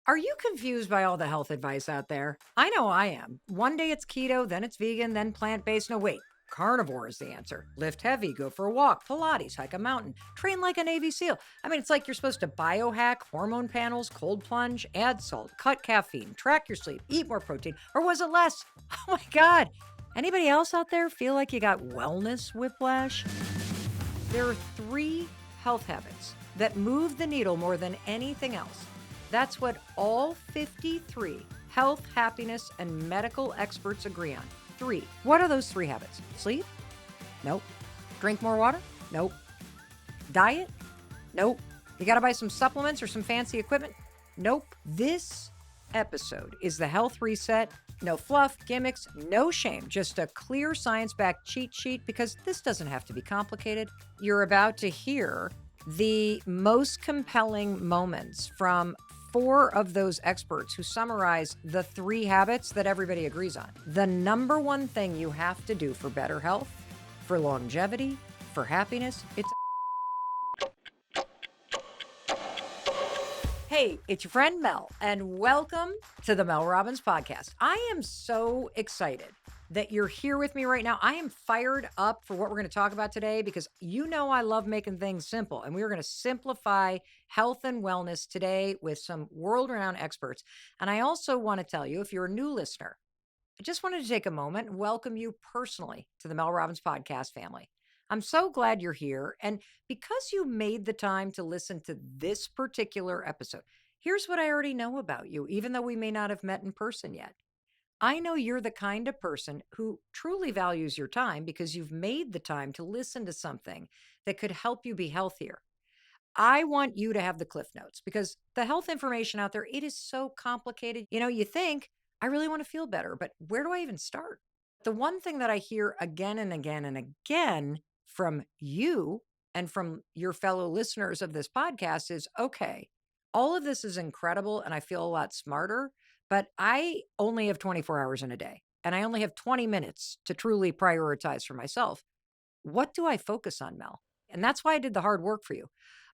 Are you confused by all the health advice out there? I know I am. One day it's keto, then it's vegan, then plant based. No, wait. Carnivore is the answer. Lift heavy, go for a walk, Pilates, hike a mountain, train like a Navy SEAL. I mean, it's like you're supposed to biohack, hormone panels, cold plunge, add salt, cut caffeine, track your sleep, eat more protein, or was it less? Oh my God. Anybody else out there feel like you got wellness whiplash? There are three health habits that move the needle more than anything else. That's what all 53 health, happiness, and medical experts agree on. Three. What are those three habits? Sleep? Nope. Drink more water? Nope. Diet? Nope. You got to buy some supplements or some fancy equipment? Nope. This episode is the health reset. No fluff, gimmicks, no shame, just a clear science-backed cheat sheet because this doesn't have to be complicated. You're about to hear the most compelling moments from four of those experts who summarize the three habits that everybody agrees on. The number one thing you have to do for better health, for longevity, for happiness, it's Hey, it's your friend Mel, and welcome to the Mel Robbins podcast. I am so excited that you're here with me right now. I am fired up for what we're going to talk about today because you know I love making things simple, and we're going to simplify health and wellness today with some world-renowned experts. And I also want to tell you, if you're a new listener, I just wanted to take a moment and welcome you personally to the Mel Robbins podcast family. I'm so glad you're here. And because you made the time to listen to this particular episode, here's what I already know about you, even though we may not have met in person yet. I know you're the kind of person who truly values your time because you've made the time to listen to something that could help you be healthier. I want you to have the cliff notes because the health information out there, it is so complicated. You think, I really want to feel better, but where do I even start? The one thing that I hear again and again and again from you and from your fellow listeners of this podcast is, okay, all of this is incredible and I feel a lot smarter, but I only have 24 hours in a day and I only have 20 minutes to truly prioritize for myself. What do I focus on, Mel? And that's why I did the hard work for you.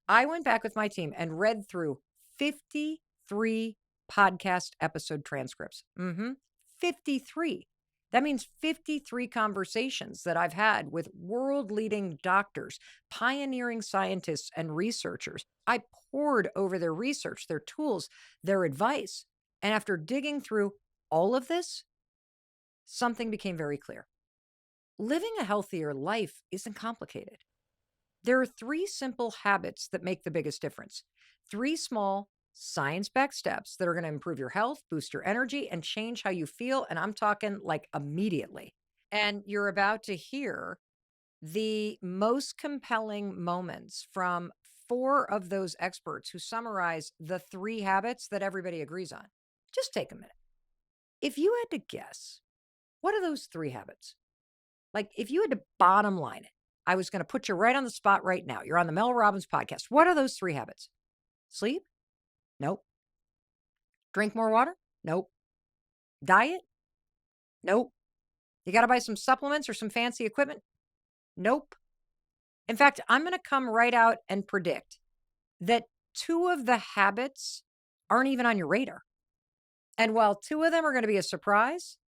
I went back with my team and read through 53 podcast episode transcripts. 53. That means 53 conversations that I've had with world leading doctors, pioneering scientists, and researchers. I poured over their research, their tools, their advice. And after digging through all of this, something became very clear. Living a healthier life isn't complicated. There are three simple habits that make the biggest difference. Three small, science backed steps that are going to improve your health, boost your energy, and change how you feel. And I'm talking like immediately. And you're about to hear the most compelling moments from four of those experts who summarize the three habits that everybody agrees on. Just take a minute. If you had to guess, what are those three habits? Like, if you had to bottom line it, I was going to put you right on the spot right now. You're on the Mel Robbins podcast. What are those three habits? Sleep? Nope. Drink more water? Nope. Diet? Nope. You got to buy some supplements or some fancy equipment? Nope. In fact, I'm going to come right out and predict that two of the habits aren't even on your radar. And while two of them are going to be a surprise,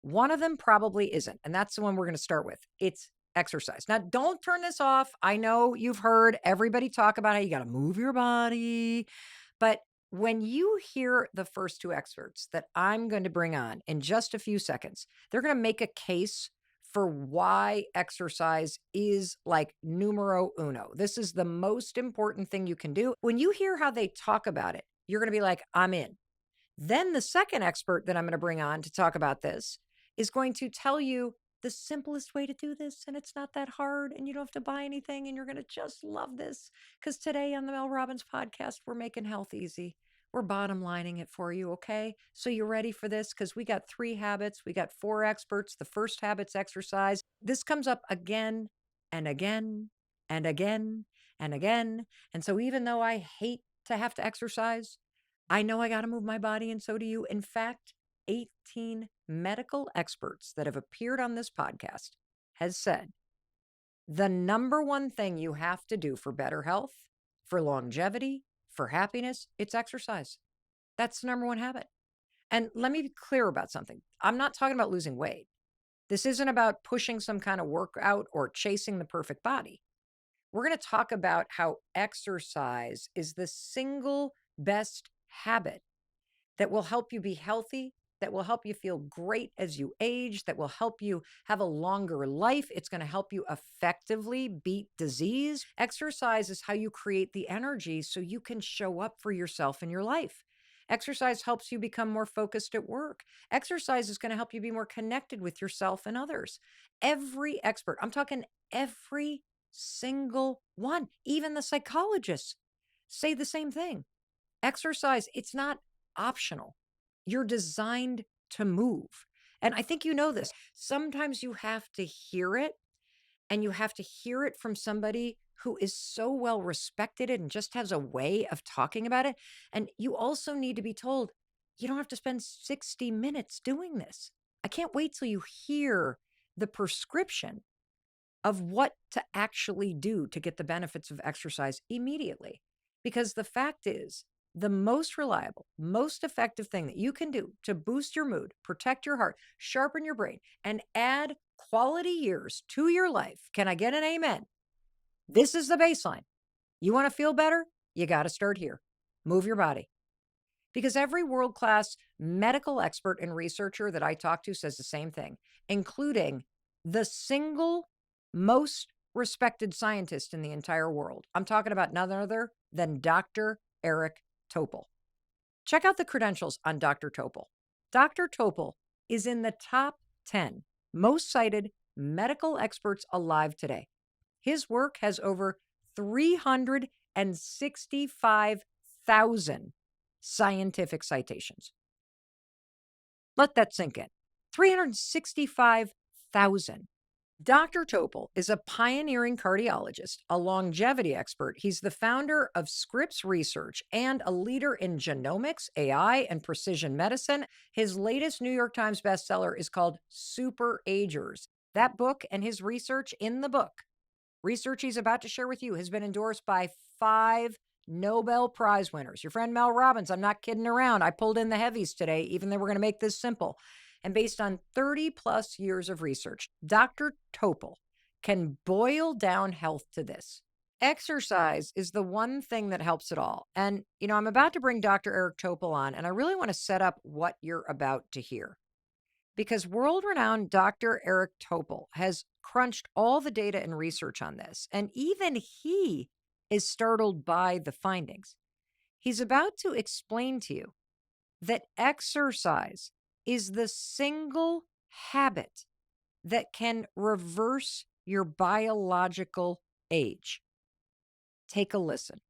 one of them probably isn't. And that's the one we're going to start with. It's exercise. Now, don't turn this off. I know you've heard everybody talk about how you got to move your body. But when you hear the first two experts that I'm going to bring on in just a few seconds, they're going to make a case for why exercise is like numero uno. This is the most important thing you can do. When you hear how they talk about it, you're going to be like, I'm in. Then the second expert that I'm going to bring on to talk about this is going to tell you the simplest way to do this. And it's not that hard and you don't have to buy anything and you're going to just love this. Because today on the Mel Robbins podcast, we're making health easy. We're bottom lining it for you. Okay. So you ready for this? Because we got three habits. We got four experts. The first habit's exercise. This comes up again and again and again and again. And so even though I hate to have to exercise, I know I got to move my body, and so do you. In fact, 18 medical experts that have appeared on this podcast has said the number one thing you have to do for better health, for longevity, for happiness, it's exercise. That's the number one habit. And let me be clear about something. I'm not talking about losing weight. This isn't about pushing some kind of workout or chasing the perfect body. We're going to talk about how exercise is the single best habit that will help you be healthy, that will help you feel great as you age, that will help you have a longer life. It's going to help you effectively beat disease. Exercise is how you create the energy so you can show up for yourself in your life. Exercise helps you become more focused at work. Exercise is going to help you be more connected with yourself and others. Every expert, I'm talking every single one, even the psychologists say the same thing. Exercise, it's not optional. You're designed to move. And I think you know this. Sometimes you have to hear it, and you have to hear it from somebody who is so well respected and just has a way of talking about it. And you also need to be told, you don't have to spend 60 minutes doing this. I can't wait till you hear the prescription of what to actually do to get the benefits of exercise immediately. Because the fact is, the most reliable, most effective thing that you can do to boost your mood, protect your heart, sharpen your brain, and add quality years to your life. Can I get an amen? This is the baseline. You want to feel better? You got to start here. Move your body. Because every world-class medical expert and researcher that I talk to says the same thing, including the single most respected scientist in the entire world. I'm talking about none other than Dr. Eric Topol. Check out the credentials on Dr. Topol. Dr. Topol is in the top 10 most cited medical experts alive today. His work has over 365,000 scientific citations. Let that sink in. 365,000. Dr. Topol is a pioneering cardiologist, a longevity expert. He's the founder of Scripps Research and a leader in genomics, AI, and precision medicine. His latest New York Times bestseller is called Super Agers. That book and his research in the book, research he's about to share with you, has been endorsed by 5 Nobel Prize winners. Your friend Mel Robbins, I'm not kidding around. I pulled in the heavies today, even though we're going to make this simple. And based on 30 plus years of research, Dr. Topol can boil down health to this. Exercise is the one thing that helps it all. And, I'm about to bring Dr. Eric Topol on, and I really want to set up what you're about to hear. Because world-renowned Dr. Eric Topol has crunched all the data and research on this, and even he is startled by the findings. He's about to explain to you that exercise is the single habit that can reverse your biological age. Take a listen.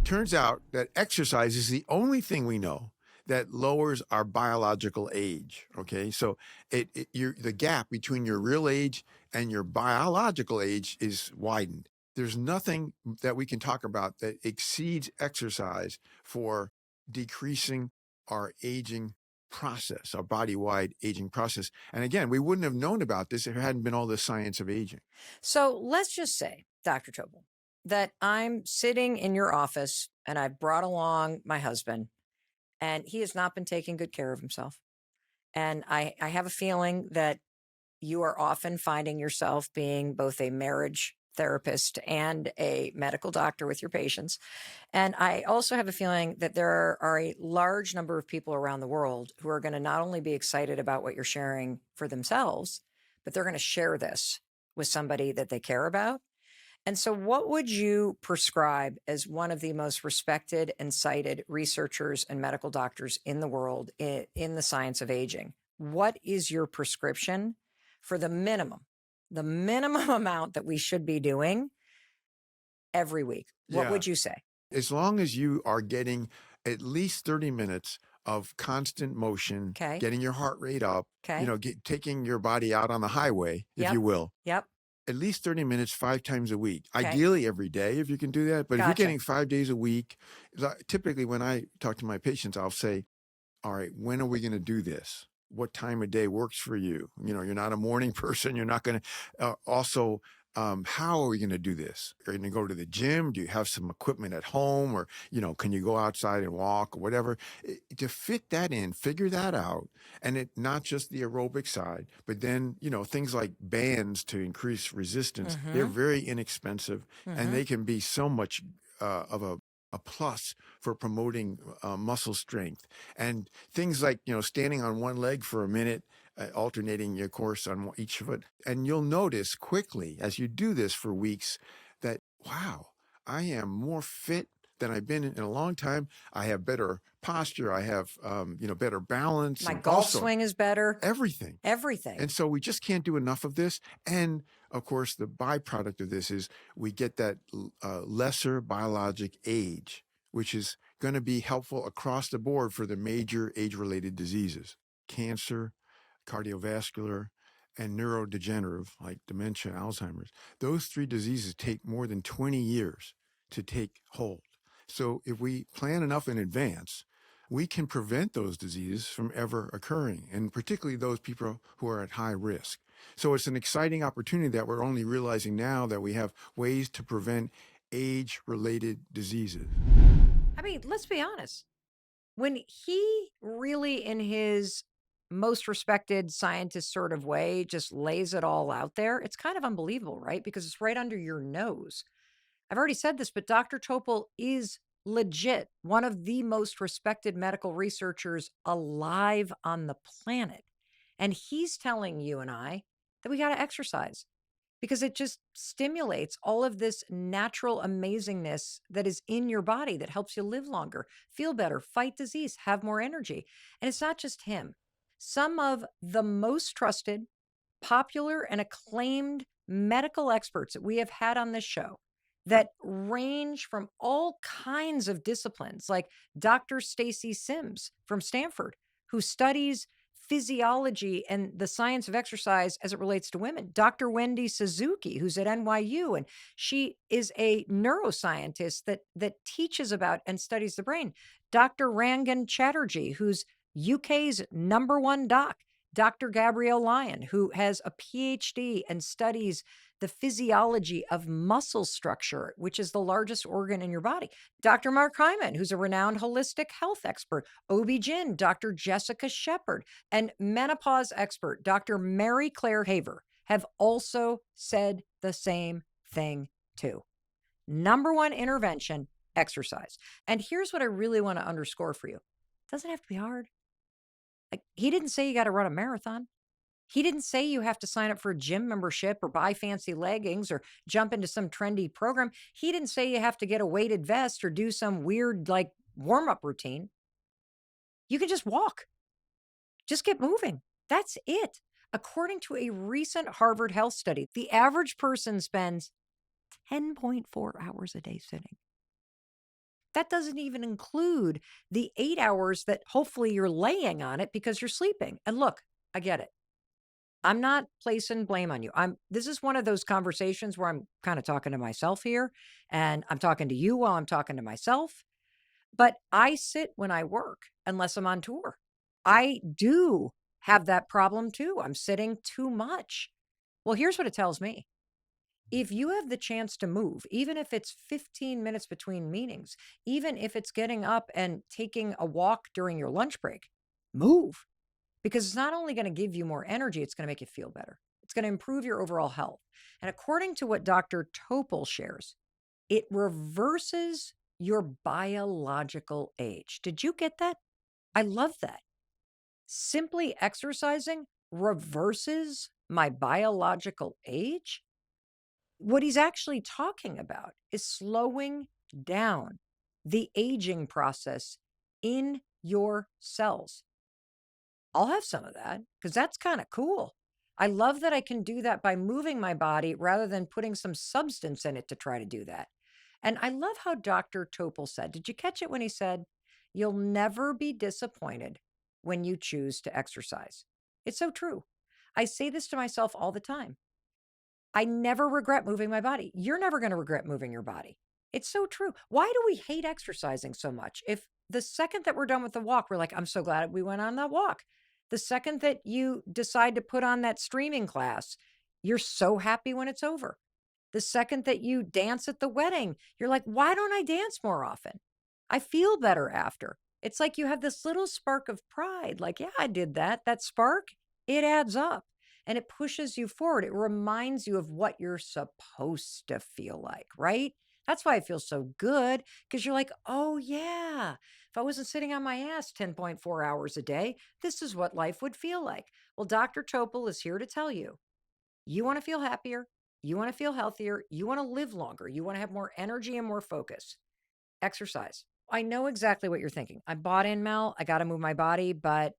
Turns out that exercise is the only thing we know that lowers our biological age. Okay, so the gap between your real age and your biological age is widened. There's nothing that we can talk about that exceeds exercise for decreasing our aging process, our body-wide aging process. And again, we wouldn't have known about this if there hadn't been all the science of aging. So let's just say, Dr. Topol, that I'm sitting in your office and I've brought along my husband, and he has not been taking good care of himself. And I have a feeling that you are often finding yourself being both a marriage therapist and a medical doctor with your patients. And I also have a feeling that there are a large number of people around the world who are going to not only be excited about what you're sharing for themselves, but they're going to share this with somebody that they care about. And so what would you prescribe as one of the most respected and cited researchers and medical doctors in the world in the science of aging? What is your prescription for the minimum amount that we should be doing every week? What would you say? As long as you are getting at least 30 minutes of constant motion, getting your heart rate up, taking your body out on the highway, if you will. Yep. At least 30 minutes 5 times a week. Ideally every day if you can do that. But if you're getting 5 days a week, typically when I talk to my patients, I'll say, all right, when are we going to do this? What time of day works for you? You're not a morning person. You're not going to also how are we going to do this? Are you going to go to the gym? Do you have some equipment at home? Or, can you go outside and walk or whatever? To fit that in, figure that out. And it not just the aerobic side, but then, things like bands to increase resistance, they're Mm-hmm. very inexpensive and Mm-hmm. they can be so much of a plus for promoting muscle strength. And things like, standing on one leg for a minute, alternating your course on each foot. And you'll notice quickly as you do this for weeks that, wow, I am more fit than I've been in a long time. I have better posture. I have, better balance. My And golf also swing is better. everything. Everything. And so we just can't do enough of this. And of course, the byproduct of this is we get that lesser biologic age, which is going to be helpful across the board for the major age-related diseases, cancer, cardiovascular, and neurodegenerative, like dementia, Alzheimer's. Those three diseases take more than 20 years to take hold. So if we plan enough in advance, we can prevent those diseases from ever occurring, and particularly those people who are at high risk. So it's an exciting opportunity that we're only realizing now that we have ways to prevent age-related diseases. I mean, let's be honest. When he really, in his most respected scientist sort of way, just lays it all out there, it's kind of unbelievable, right? Because it's right under your nose. I've already said this, but Dr. Topol is legit one of the most respected medical researchers alive on the planet. And he's telling you and I that we got to exercise because it just stimulates all of this natural amazingness that is in your body that helps you live longer, feel better, fight disease, have more energy. And it's not just him. Some of the most trusted, popular, and acclaimed medical experts that we have had on this show that range from all kinds of disciplines, like Dr. Stacy Sims from Stanford, who studies physiology and the science of exercise as it relates to women. Dr. Wendy Suzuki, who's at NYU, and she is a neuroscientist that teaches about and studies the brain. Dr. Rangan Chatterjee, who's UK's #1 doc. Dr. Gabrielle Lyon, who has a PhD and studies the physiology of muscle structure, which is the largest organ in your body. Dr. Mark Hyman, who's a renowned holistic health expert. OB-GYN, Dr. Jessica Shepard, and menopause expert, Dr. Mary Claire Haver, have also said the same thing too. #1 intervention, exercise. And here's what I really want to underscore for you. It doesn't have to be hard. Like, he didn't say you got to run a marathon. He didn't say you have to sign up for a gym membership or buy fancy leggings or jump into some trendy program. He didn't say you have to get a weighted vest or do some weird, like, warm-up routine. You can just walk. Just get moving. That's it. According to a recent Harvard Health study, the average person spends 10.4 hours a day sitting. That doesn't even include the 8 hours that hopefully you're laying on it because you're sleeping. And look, I get it. I'm not placing blame on you. This is one of those conversations where I'm kind of talking to myself here, and I'm talking to you while I'm talking to myself. But I sit when I work unless I'm on tour. I do have that problem too. I'm sitting too much. Well, here's what it tells me. If you have the chance to move, even if it's 15 minutes between meetings, even if it's getting up and taking a walk during your lunch break, move. Because it's not only going to give you more energy, it's going to make you feel better. It's going to improve your overall health. And according to what Dr. Topol shares, it reverses your biological age. Did you get that? I love that. Simply exercising reverses my biological age. What he's actually talking about is slowing down the aging process in your cells. I'll have some of that because that's kind of cool. I love that I can do that by moving my body rather than putting some substance in it to try to do that. And I love how Dr. Topol said, did you catch it when he said, you'll never be disappointed when you choose to exercise? It's so true. I say this to myself all the time. I never regret moving my body. You're never going to regret moving your body. It's so true. Why do we hate exercising so much? If the second that we're done with the walk, we're like, I'm so glad we went on that walk. The second that you decide to put on that streaming class, you're so happy when it's over. The second that you dance at the wedding, you're like, why don't I dance more often? I feel better after. It's like you have this little spark of pride. Like, yeah, I did that. That spark, it adds up and it pushes you forward. It reminds you of what you're supposed to feel like, right? That's why it feels so good because you're like, oh, yeah, if I wasn't sitting on my ass 10.4 hours a day, this is what life would feel like. Well, Dr. Topol is here to tell you, you want to feel happier, you want to feel healthier, you want to live longer, you want to have more energy and more focus. Exercise. I know exactly what you're thinking. I bought in, Mel. I got to move my body, but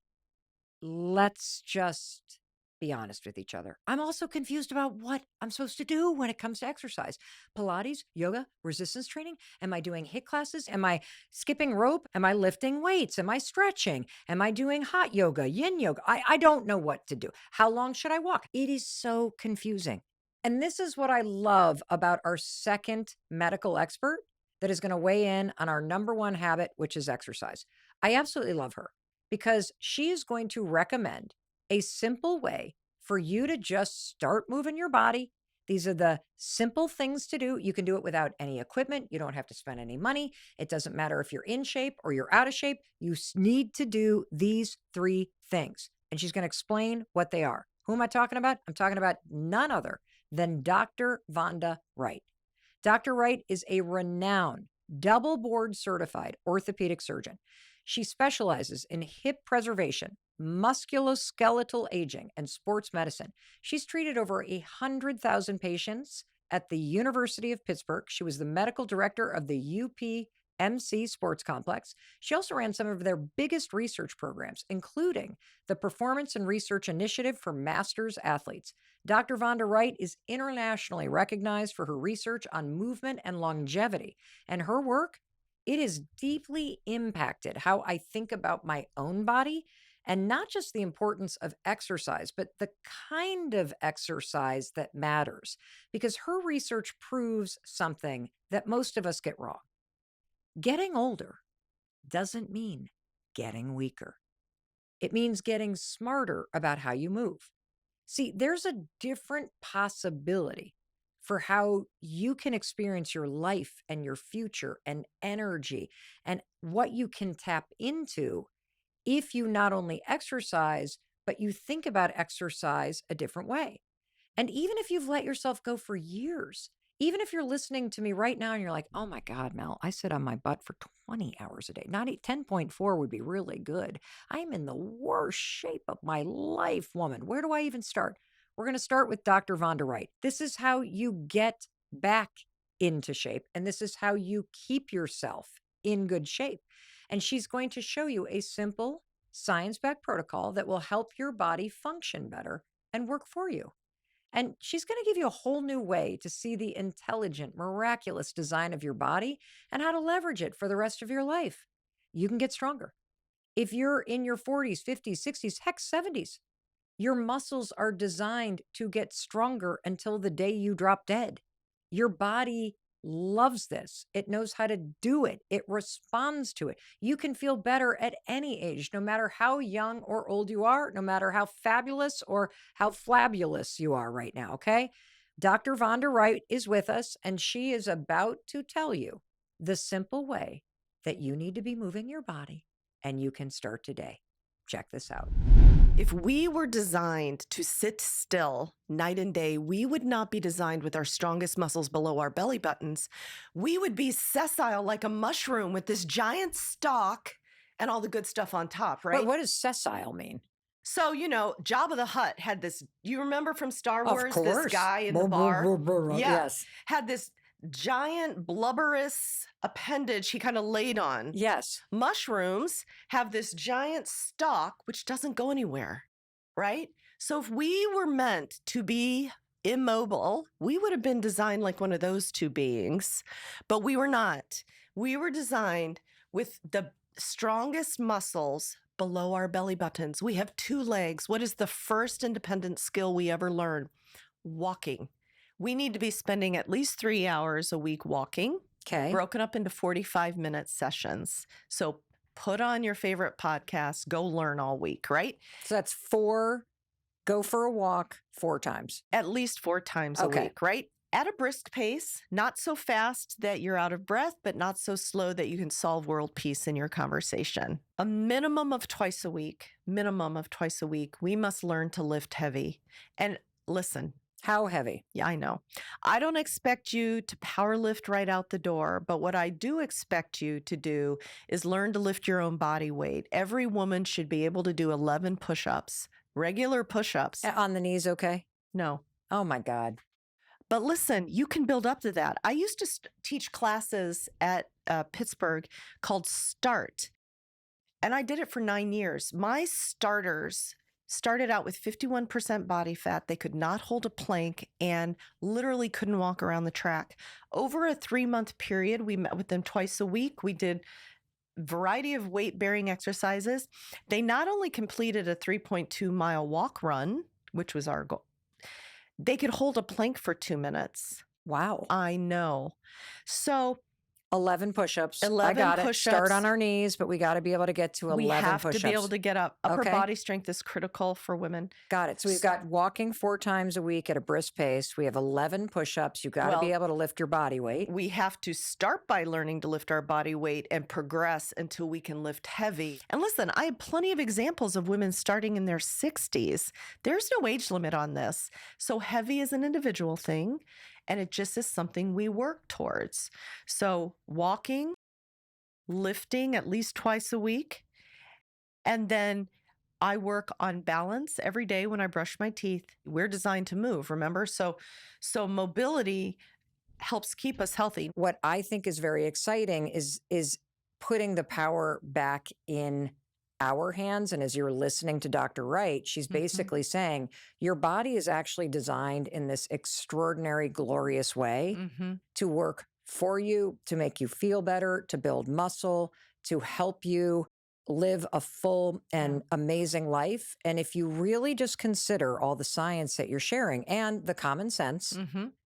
let's just be honest with each other. I'm also confused about what I'm supposed to do when it comes to exercise. Pilates, yoga, resistance training. Am I doing HIIT classes? Am I skipping rope? Am I lifting weights? Am I stretching? Am I doing hot yoga, yin yoga? I don't know what to do. How long should I walk? It is so confusing. And this is what I love about our second medical expert that is going to weigh in on our number one habit, which is exercise. I absolutely love her because she is going to recommend a simple way for you to just start moving your body. These are the simple things to do. You can do it without any equipment. You don't have to spend any money. It doesn't matter if you're in shape or you're out of shape. You need to do these 3 things. And she's going to explain what they are. Who am I talking about? I'm talking about none other than Dr. Vonda Wright. Dr. Wright is a renowned, double board certified orthopedic surgeon. She specializes in hip preservation, musculoskeletal aging, and sports medicine. She's treated over 100,000 patients at the University of Pittsburgh. She was the medical director of the UPMC Sports Complex. She also ran some of their biggest research programs, including the Performance and Research Initiative for Masters Athletes. Dr. Vonda Wright is internationally recognized for her research on movement and longevity, and her work, it has deeply impacted how I think about my own body, and not just the importance of exercise, but the kind of exercise that matters, because her research proves something that most of us get wrong. Getting older doesn't mean getting weaker. It means getting smarter about how you move. See, there's a different possibility for how you can experience your life and your future and energy and what you can tap into if you not only exercise, but you think about exercise a different way. And even if you've let yourself go for years, even if you're listening to me right now and you're like, oh my God, Mel, I sit on my butt for 20 hours a day. Not 10.4 would be really good. I'm in the worst shape of my life, woman. Where do I even start? We're going to start with Dr. Vonda Wright. This is how you get back into shape. And this is how you keep yourself in good shape. And she's going to show you a simple science-backed protocol that will help your body function better and work for you. And she's going to give you a whole new way to see the intelligent, miraculous design of your body and how to leverage it for the rest of your life. You can get stronger. If you're in your 40s, 50s, 60s, heck, 70s, your muscles are designed to get stronger until the day you drop dead. Your body loves this. It knows how to do it. It responds to it. You can feel better at any age, no matter how young or old you are, no matter how fabulous or how flabulous you are right now, okay? Dr. Vonda Wright is with us, and she is about to tell you the simple way that you need to be moving your body, and you can start today. Check this out. If we were designed to sit still night and day, we would not be designed with our strongest muscles below our belly buttons. We would be sessile like a mushroom with this giant stalk and all the good stuff on top, right? But what does sessile mean? So, Jabba the Hutt had this, you remember from Star Of Wars, course. this guy in the bar? Yeah. Yes. Had this giant blubberous appendage he kind of laid on. Yes. Mushrooms have this giant stalk which doesn't go anywhere, right? So if we were meant to be immobile, we would have been designed like one of those two beings, but we were not. We were designed with the strongest muscles below our belly buttons. We have 2 legs. What is the first independent skill we ever learn? Walking. We need to be spending at least 3 hours a week walking, Okay. broken up into 45-minute sessions. So put on your favorite podcast, go learn all week, right? So that's go for a walk 4 times. At least 4 times a Okay. week, right? at a brisk pace, not so fast that you're out of breath, but not so slow that you can solve world peace in your conversation. A minimum of twice a week, we must learn to lift heavy. And listen, How heavy? yeah, I know. I don't expect you to power lift right out the door, but what I do expect you to do is learn to lift your own body weight. Every woman should be able to do 11 push-ups, regular push-ups. On the knees, okay? No. Oh my God. But listen, you can build up to that. I used to teach classes at Pittsburgh called START, and I did it for 9 years. My starters started out with 51% body fat. They could not hold a plank and literally couldn't walk around the track. Over a 3-month period, we met with them twice a week. We did variety of weight-bearing exercises. They not only completed a 3.2-mile walk run, which was our goal, they could hold a plank for 2 minutes. Wow. I know. So 11 push-ups. 11 I got it. push-ups. Start on our knees, but we got to be able to get to 11 we have push-ups. to be able to get up. Upper Okay. body strength is critical for women. Got it. So we've got walking 4 times a week at a brisk pace. We have 11 push-ups. You got to be Well, able to lift your body weight. We have to start by learning to lift our body weight and progress until we can lift heavy. And listen, I have plenty of examples of women starting in their 60s. There's no age limit on this. So heavy is an individual thing, and it just is something we work towards. So walking, lifting at least twice a week, and then I work on balance every day when I brush my teeth. We're designed to move, remember? So mobility helps keep us healthy. What I think is very exciting is putting the power back in our hands. And as you're listening to Dr. Wright, she's basically saying your body is actually designed in this extraordinary, glorious way to work for you, to make you feel better, to build muscle, to help you live a full and amazing life. And if you really just consider all the science that you're sharing and the common sense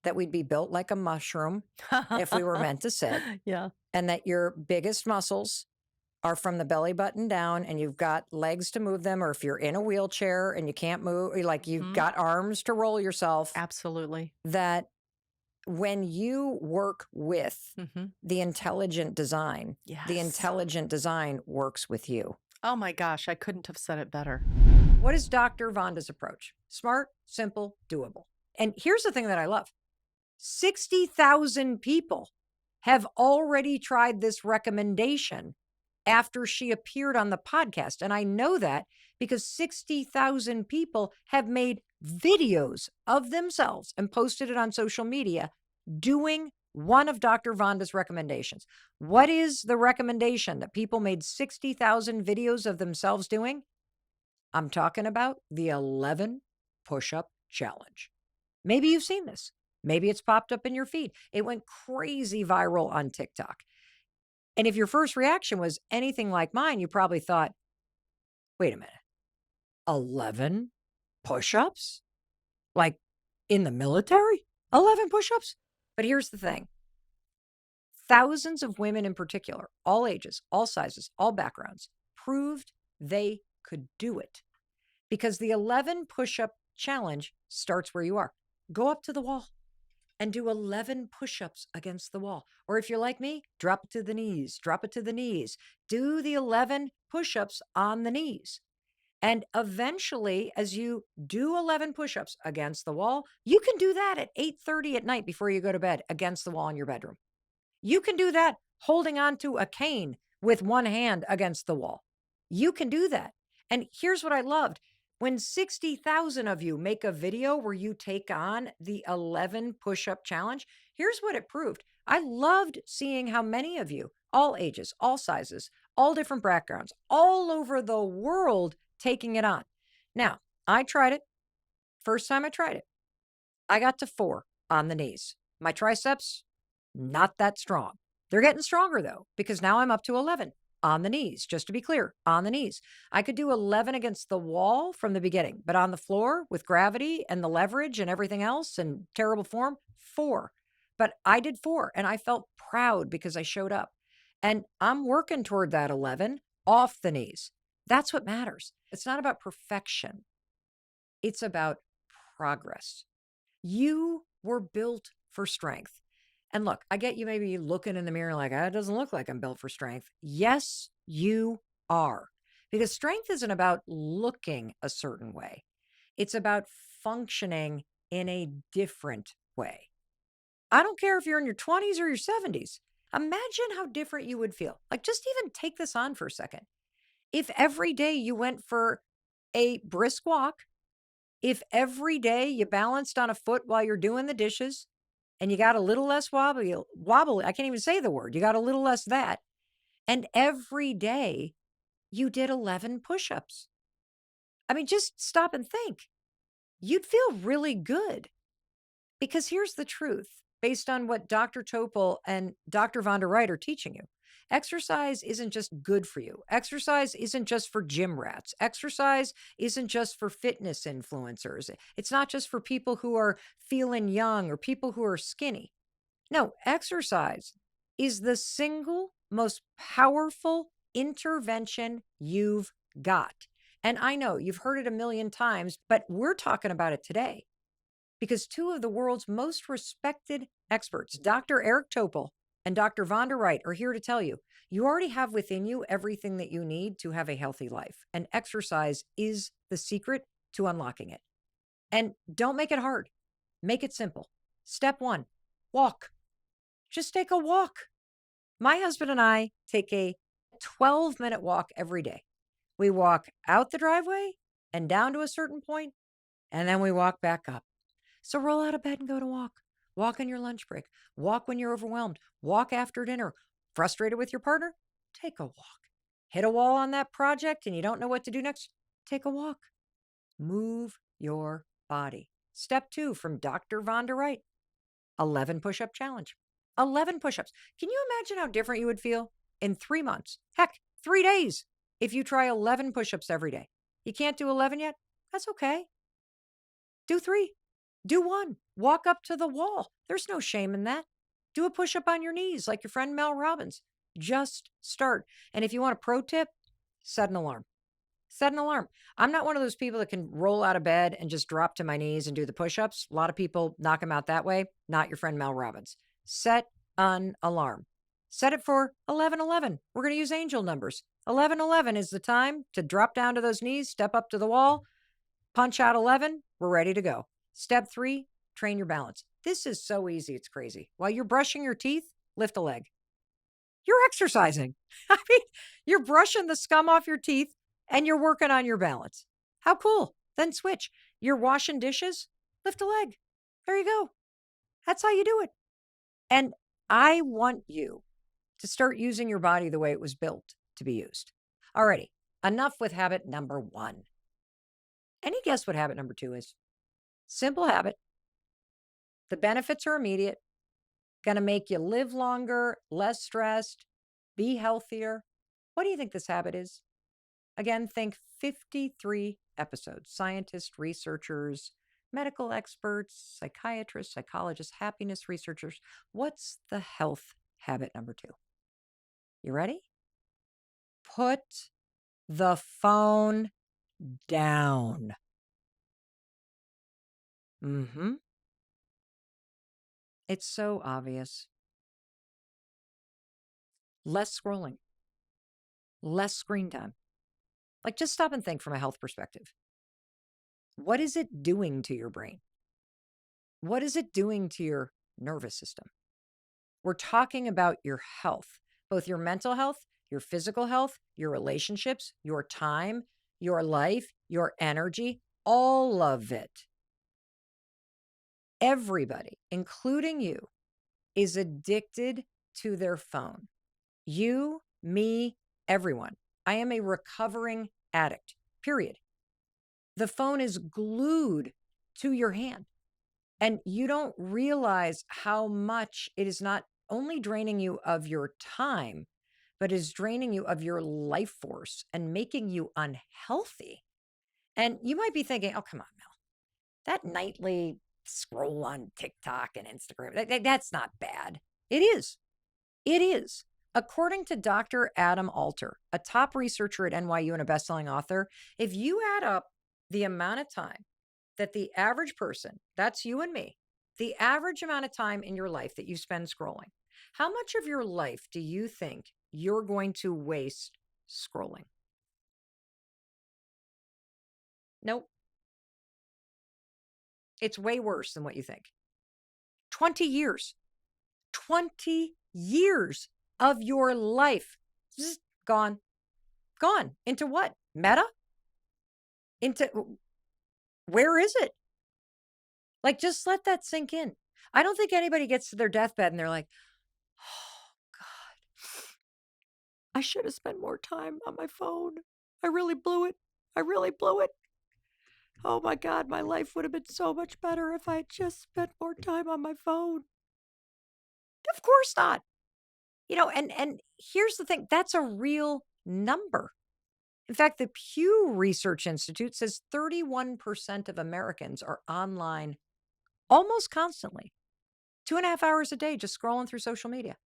that we'd be built like a mushroom if we were meant to sit, Yeah. and that your biggest muscles are from the belly button down and you've got legs to move them, or if you're in a wheelchair and you can't move, like you've got arms to roll yourself, Absolutely. that when you work with the intelligent design, the Yes. intelligent design works with you. Oh my gosh, I couldn't have said it better. What is Dr. Vonda's approach? Smart, simple, doable. And here's the thing that I love. 60,000 people have already tried this recommendation after she appeared on the podcast. And I know that because 60,000 people have made videos of themselves and posted it on social media doing one of Dr. Vonda's recommendations. What is the recommendation that people made 60,000 videos of themselves doing? I'm talking about the 11 push-up challenge. Maybe you've seen this. Maybe it's popped up in your feed. It went crazy viral on TikTok. And if your first reaction was anything like mine, you probably thought, wait a minute, 11 push-ups? Like in the military? 11 push-ups? But here's the thing. Thousands of women in particular, all ages, all sizes, all backgrounds, proved they could do it. Because the 11 push-up challenge starts where you are. Go up to the wall and do 11 push-ups against the wall. Or if you're like me, drop it to the knees, drop it to the knees. Do the 11 push-ups on the knees. And eventually, as you do 11 push-ups against the wall, you can do that at 8:30 at night before you go to bed against the wall in your bedroom. You can do that holding onto a cane with one hand against the wall. You can do that. And here's what I loved. When 60,000 of you make a video where you take on the 11 push-up challenge, here's what it proved. I loved seeing how many of you, all ages, all sizes, all different backgrounds, all over the world taking it on. Now, I tried it. First time I tried it, I got to 4 on the knees. My triceps, not that strong. They're getting stronger though, because now I'm up to 11. On the knees, just to be clear, on the knees. I could do 11 against the wall from the beginning, but on the floor with gravity and the leverage and everything else and terrible form, 4. But I did 4 and I felt proud because I showed up. And I'm working toward that 11 off the knees. That's what matters. It's not about perfection. It's about progress. You were built for strength. And look, I get you maybe looking in the mirror like, it doesn't look like I'm built for strength. Yes, you are. Because strength isn't about looking a certain way. It's about functioning in a different way. I don't care if you're in your 20s or your 70s. Imagine how different you would feel. Like, just even take this on for a second. If every day you went for a brisk walk, if every day you balanced on a foot while you're doing the dishes and you got a little less wobbly, I can't even say the word, you got a little less that, and every day you did 11 push-ups. I mean, just stop and think. You'd feel really good. Because here's the truth, based on what Dr. Topol and Dr. Vonda Wright are teaching you. Exercise isn't just good for you. Exercise isn't just for gym rats. Exercise isn't just for fitness influencers. It's not just for people who are feeling young or people who are skinny. No, exercise is the single most powerful intervention you've got. And I know you've heard it a million times, but we're talking about it today because two of the world's most respected experts, Dr. Eric Topol and Dr. Vonda Wright, are here to tell you, you already have within you everything that you need to have a healthy life. And exercise is the secret to unlocking it. And don't make it hard. Make it simple. Step one, walk. Just take a walk. My husband and I take a 12-minute walk every day. We walk out the driveway and down to a certain point, and then we walk back up. So roll out of bed and go to walk. Walk on your lunch break. Walk when you're overwhelmed. Walk after dinner. Frustrated with your partner? Take a walk. Hit a wall on that project and you don't know what to do next? Take a walk. Move your body. Step 2 from Dr. Vonda Wright, 11 push-up challenge. 11 push-ups. Can you imagine how different you would feel in 3 months? Heck, 3 days if you try 11 push-ups every day. You can't do 11 yet? That's okay. Do 3. Do 1. Walk up to the wall. There's no shame in that. Do a push-up on your knees like your friend Mel Robbins. Just start. And if you want a pro tip, set an alarm. Set an alarm. I'm not one of those people that can roll out of bed and just drop to my knees and do the push-ups. A lot of people knock them out that way. Not your friend Mel Robbins. Set an alarm. Set it for 11:11. We're going to use angel numbers. 11:11 is the time to drop down to those knees, step up to the wall, punch out 11. We're ready to go. Step 3, train your balance. This is so easy. It's crazy. While you're brushing your teeth, lift a leg. You're exercising. I mean, you're brushing the scum off your teeth and you're working on your balance. How cool. Then switch. You're washing dishes, lift a leg. There you go. That's how you do it. And I want you to start using your body the way it was built to be used. Alrighty, enough with habit number 1. Any guess what habit number 2 is? Simple habit. The benefits are immediate. Going to make you live longer, less stressed, be healthier. What do you think this habit is? Again, think 53 episodes. Scientists, researchers, medical experts, psychiatrists, psychologists, happiness researchers. What's the health habit number 2? You ready? Put the phone down. It's so obvious. Less scrolling, less screen time. Like, just stop and think from a health perspective. What is it doing to your brain? What is it doing to your nervous system? We're talking about your health, both your mental health, your physical health, your relationships, your time, your life, your energy, all of it. Everybody, including you, is addicted to their phone. You, me, everyone. I am a recovering addict, period. The phone is glued to your hand. And you don't realize how much it is not only draining you of your time, but is draining you of your life force and making you unhealthy. And you might be thinking, oh, come on, Mel. That nightly scroll on TikTok and Instagram, that's not bad. It is. It is. According to Dr. Adam Alter, a top researcher at NYU and a best-selling author, if you add up the amount of time that the average person, that's you and me, The average amount of time in your life that you spend scrolling. How much of your life do you think you're going to waste scrolling? Nope. It's way worse than what you think. 20 years. 20 years of your life. Zzz, gone. Gone. Into what? Meta? Into where is it? Like, just let that sink in. I don't think anybody gets to their deathbed and they're like, oh, God, I should have spent more time on my phone. I really blew it. I really blew it. Oh my God, my life would have been so much better if I had just spent more time on my phone. Of course not. And here's the thing, that's a real number. In fact, the Pew Research Institute says 31% of Americans are online almost constantly, 2.5 hours a day, just scrolling through social media.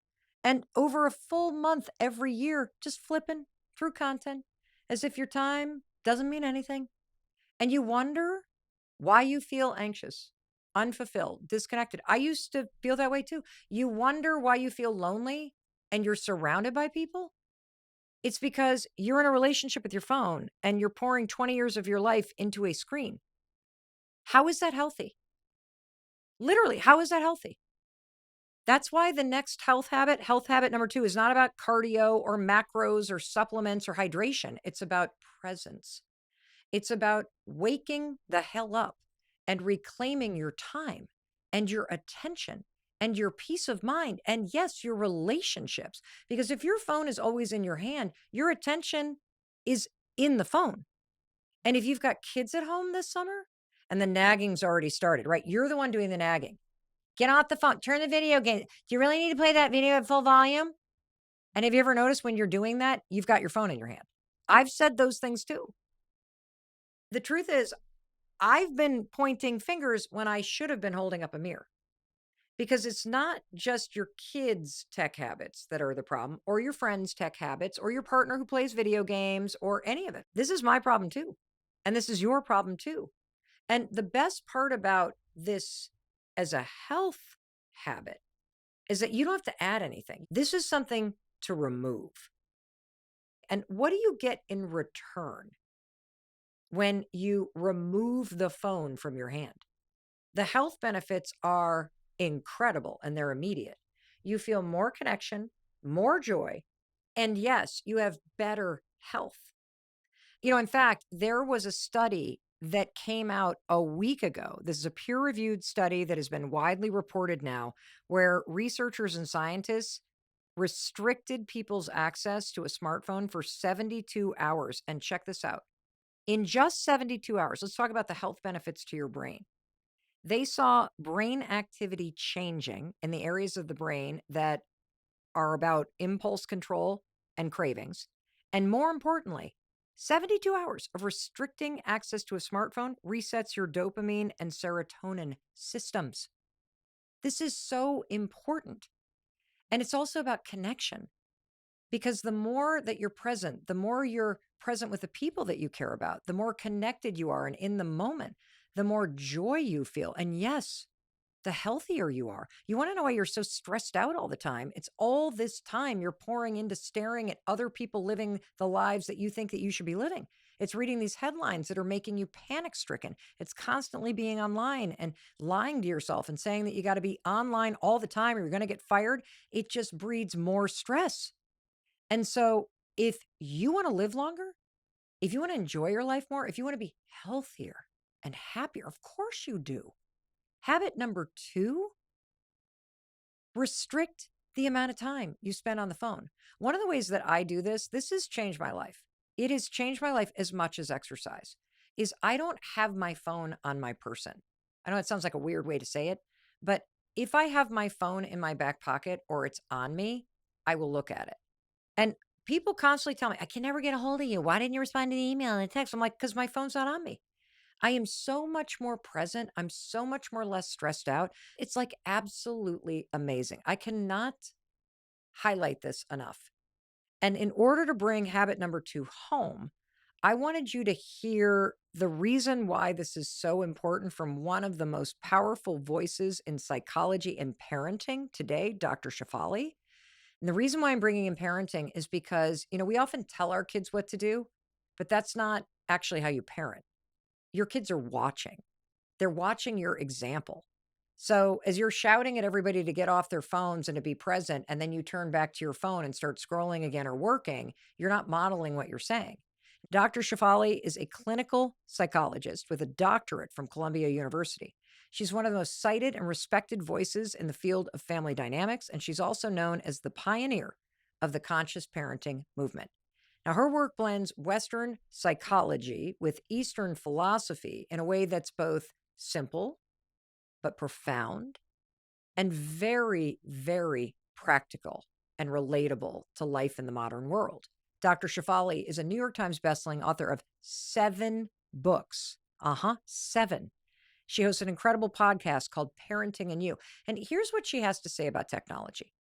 And over a full month every year, just flipping through content as if your time doesn't mean anything. And you wonder why you feel anxious, unfulfilled, disconnected. I used to feel that way too. You wonder why you feel lonely and you're surrounded by people. It's because you're in a relationship with your phone and you're pouring 20 years of your life into a screen. How is that healthy? Literally, how is that healthy? That's why the next health habit number 2, is not about cardio or macros or supplements or hydration. It's about presence. It's about waking the hell up and reclaiming your time and your attention and your peace of mind. And yes, your relationships. Because if your phone is always in your hand, your attention is in the phone. And if you've got kids at home this summer and the nagging's already started, right? You're the one doing the nagging. Get off the phone, turn the video game. Do you really need to play that video at full volume? And have you ever noticed when you're doing that, you've got your phone in your hand? I've said those things too. The truth is, I've been pointing fingers when I should have been holding up a mirror, because it's not just your kids' tech habits that are the problem, or your friends' tech habits, or your partner who plays video games, or any of it. This is my problem too. And this is your problem too. And the best part about this as a health habit is that you don't have to add anything. This is something to remove. And what do you get in return when you remove the phone from your hand? The health benefits are incredible and they're immediate. You feel more connection, more joy, and yes, you have better health. In fact, there was a study that came out a week ago. This is a peer reviewed study that has been widely reported now, where researchers and scientists restricted people's access to a smartphone for 72 hours. And check this out. In just 72 hours, let's talk about the health benefits to your brain. They saw brain activity changing in the areas of the brain that are about impulse control and cravings. And more importantly, 72 hours of restricting access to a smartphone resets your dopamine and serotonin systems. This is so important. And it's also about connection, because the more that you're present, the more you're present with the people that you care about, the more connected you are and in the moment, the more joy you feel. And yes, the healthier you are. You want to know why you're so stressed out all the time? It's all this time you're pouring into staring at other people living the lives that you think that you should be living. It's reading these headlines that are making you panic stricken. It's constantly being online and lying to yourself and saying that you got to be online all the time or you're going to get fired. It just breeds more stress. And so if you want to live longer, if you want to enjoy your life more, if you want to be healthier and happier, of course you do. Habit number 2, restrict the amount of time you spend on the phone. One of the ways that I do this has changed my life. It has changed my life as much as exercise, is I don't have my phone on my person. I know it sounds like a weird way to say it, but if I have my phone in my back pocket or it's on me, I will look at it. And people constantly tell me, I can never get a hold of you. Why didn't you respond to the email and the text? I'm like, because my phone's not on me. I am so much more present. I'm so much more less stressed out. It's like absolutely amazing. I cannot highlight this enough. And in order to bring habit number 2 home, I wanted you to hear the reason why this is so important from one of the most powerful voices in psychology and parenting today, Dr. Shefali. And the reason why I'm bringing in parenting is because, we often tell our kids what to do, but that's not actually how you parent. Your kids are watching. They're watching your example. So as you're shouting at everybody to get off their phones and to be present, and then you turn back to your phone and start scrolling again or working, you're not modeling what you're saying. Dr. Shefali is a clinical psychologist with a doctorate from Columbia University. She's one of the most cited and respected voices in the field of family dynamics, and she's also known as the pioneer of the conscious parenting movement. Now, her work blends Western psychology with Eastern philosophy in a way that's both simple but profound and very, very practical and relatable to life in the modern world. Dr. Shefali is a New York Times bestselling author of 7 books. 7. She hosts an incredible podcast called Parenting and You. And here's what she has to say about technology.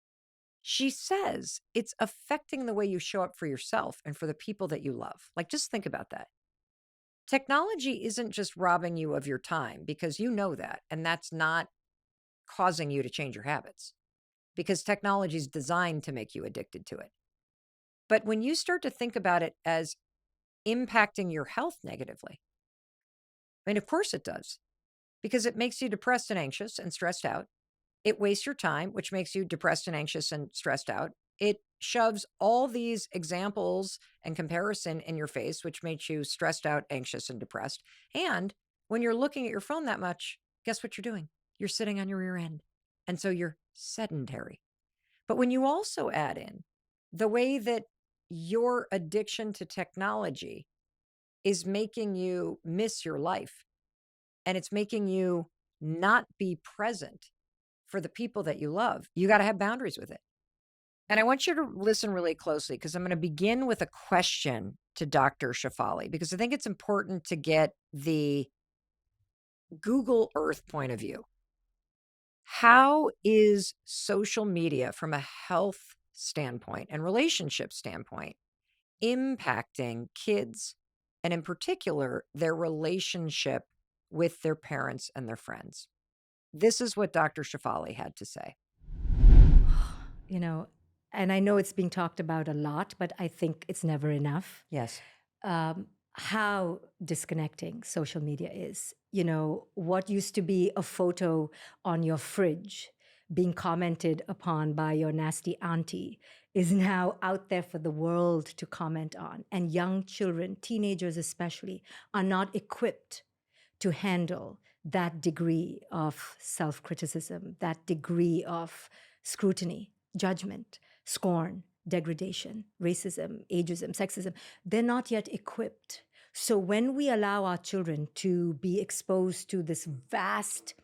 She says it's affecting the way you show up for yourself and for the people that you love. Like, just think about that. Technology isn't just robbing you of your time, because you know that, and that's not causing you to change your habits, because technology is designed to make you addicted to it. But when you start to think about it as impacting your health negatively, I mean, of course it does, because it makes you depressed and anxious and stressed out. It wastes your time, which makes you depressed and anxious and stressed out. It shoves all these examples and comparison in your face, which makes you stressed out, anxious, and depressed. And when you're looking at your phone that much, guess what you're doing? You're sitting on your rear end. And so you're sedentary. But when you also add in the way that your addiction to technology is making you miss your life, and it's making you not be present for the people that you love, you got to have boundaries with it. And I want you to listen really closely, because I'm going to begin with a question to Dr. Shefali, because I think it's important to get the Google Earth point of view. How is social media from a health standpoint and relationship standpoint impacting kids, and in particular, their relationship with their parents and their friends? This is what Dr. Shefali had to say. And I know it's being talked about a lot, but I think it's never enough. Yes. How disconnecting social media is. What used to be a photo on your fridge being commented upon by your nasty auntie is now out there for the world to comment on. And young children, teenagers especially, are not equipped to handle that degree of self-criticism, that degree of scrutiny, judgment, scorn, degradation, racism, ageism, sexism. They're not yet equipped. So when we allow our children to be exposed to this vast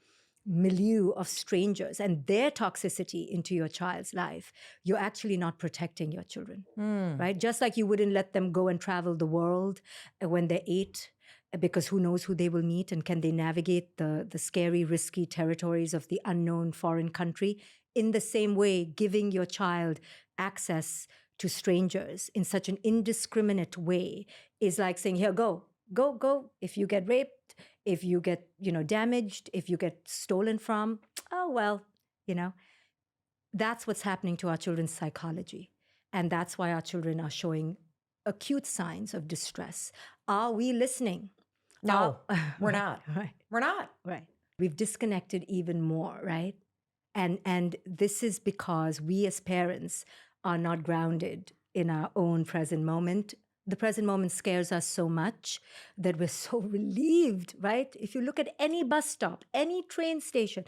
milieu of strangers and their toxicity into your child's life, you're actually not protecting your children, right? Just like you wouldn't let them go and travel the world when they're 8, because who knows who they will meet, and can they navigate the scary, risky territories of the unknown foreign country. In the same way, giving your child access to strangers in such an indiscriminate way is like saying, here, go. If you get raped, if you get, damaged, if you get stolen from, oh, well, that's what's happening to our children's psychology. And that's why our children are showing acute signs of distress. Are we listening? No, we're not. Right. We're not. Right. We've disconnected even more, right? And this is because we as parents are not grounded in our own present moment. The present moment scares us so much that we're so relieved, right? If you look at any bus stop, any train station,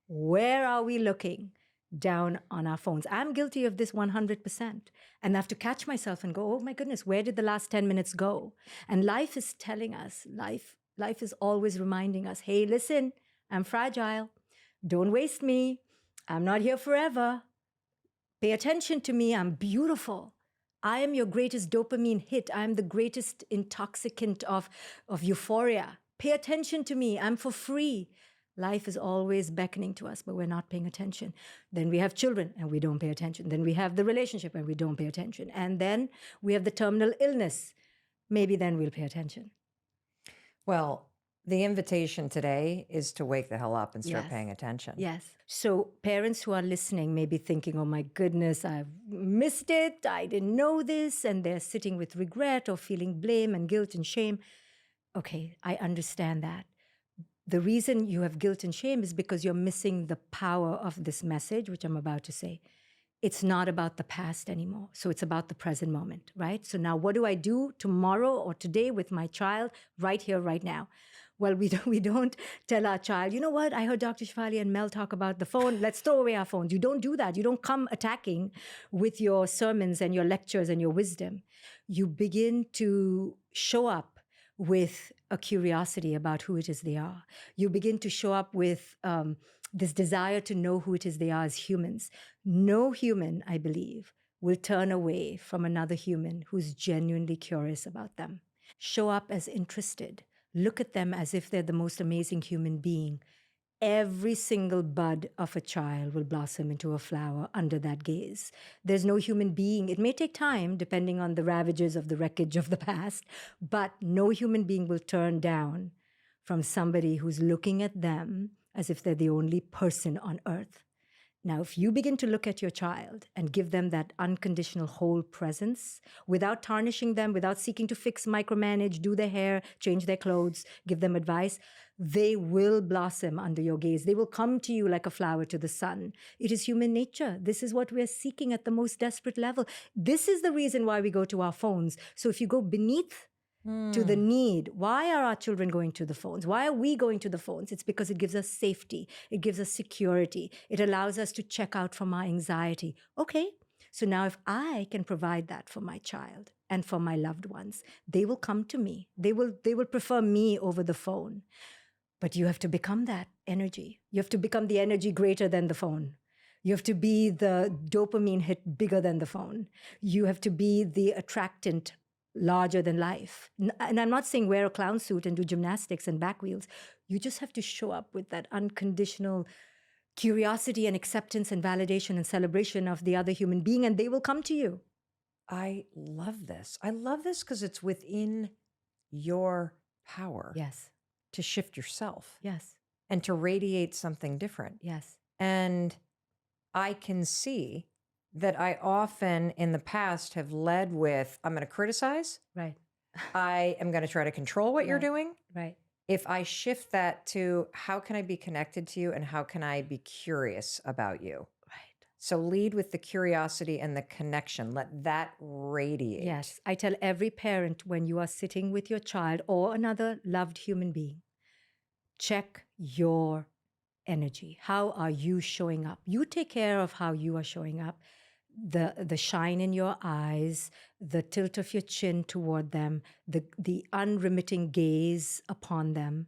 where are we looking? Down on our phones. I'm guilty of this 100%. And I have to catch myself and go, oh my goodness, where did the last 10 minutes go? And life is telling us, life is always reminding us, hey, listen, I'm fragile. Don't waste me. I'm not here forever. Pay attention to me. I'm beautiful. I am your greatest dopamine hit. I'm the greatest intoxicant of euphoria. Pay attention to me. I'm for free. Life is always beckoning to us, but we're not paying attention. Then we have children and we don't pay attention. Then we have the relationship and we don't pay attention. And then we have the terminal illness. maybe then we'll pay attention. Well, the invitation today is to wake the hell up and start Yes. paying attention. Yes. So parents who are listening may be thinking, oh my goodness, I've missed it. I didn't know this. And they're sitting with regret or feeling blame and guilt and shame. Okay, I understand that. The reason you have guilt and shame is because you're missing the power of this message, which I'm about to say. It's not about the past anymore. So it's about the present moment, right? So now what do I do tomorrow or today with my child right here, right now? Well, we don't tell our child, you know what? I heard Dr. Shefali and Mel talk about the phone. Let's throw away our phones. You don't do that. You don't come attacking with your sermons and your lectures and your wisdom. You begin to show up with a curiosity about who it is they are. You begin to show up with this desire to know who it is they are as humans. No human, I believe, will turn away from another human who's genuinely curious about them. Show up as interested. Look at them as if they're the most amazing human being. Every single bud of a child will blossom into a flower under that gaze. There's no human being. It may take time, depending on the ravages of the wreckage of the past, but no human being will turn down from somebody who's looking at them as if they're the only person on earth. Now, if you begin to look at your child and give them that unconditional whole presence without tarnishing them, without seeking to fix, micromanage, do their hair, change their clothes, give them advice, they will blossom under your gaze. They will come to you like a flower to the sun. It is human nature. This is what we're seeking at the most desperate level. This is the reason why we go to our phones. So if you go beneath to the need. Why are our children going to the phones? Why are we going to the phones? It's because it gives us safety. It gives us security. It allows us to check out from our anxiety. Okay, so now if I can provide that for my child and for my loved ones, they will come to me. They will prefer me over the phone. But you have to become that energy. You have to become the energy greater than the phone. You have to be the dopamine hit bigger than the phone. You have to be the attractant larger than life. And I'm not saying wear a clown suit and do gymnastics and back wheels. You just have to show up with that unconditional curiosity and acceptance and validation and celebration of the other human being, and they will come to you. I love this. I love this because it's within your power. Yes. To shift yourself. Yes. And to radiate something different. Yes. And I can see that I often in the past have led with, I'm going to criticize. Right. I am going to try to control what you're Right. doing. Right. If I shift that to how can I be connected to you and how can I be curious about you? Right. So lead with the curiosity and the connection. Let that radiate. Yes. I tell every parent when you are sitting with your child or another loved human being, check your energy. How are you showing up? You take care of how you are showing up. The shine in your eyes, the tilt of your chin toward them, the unremitting gaze upon them.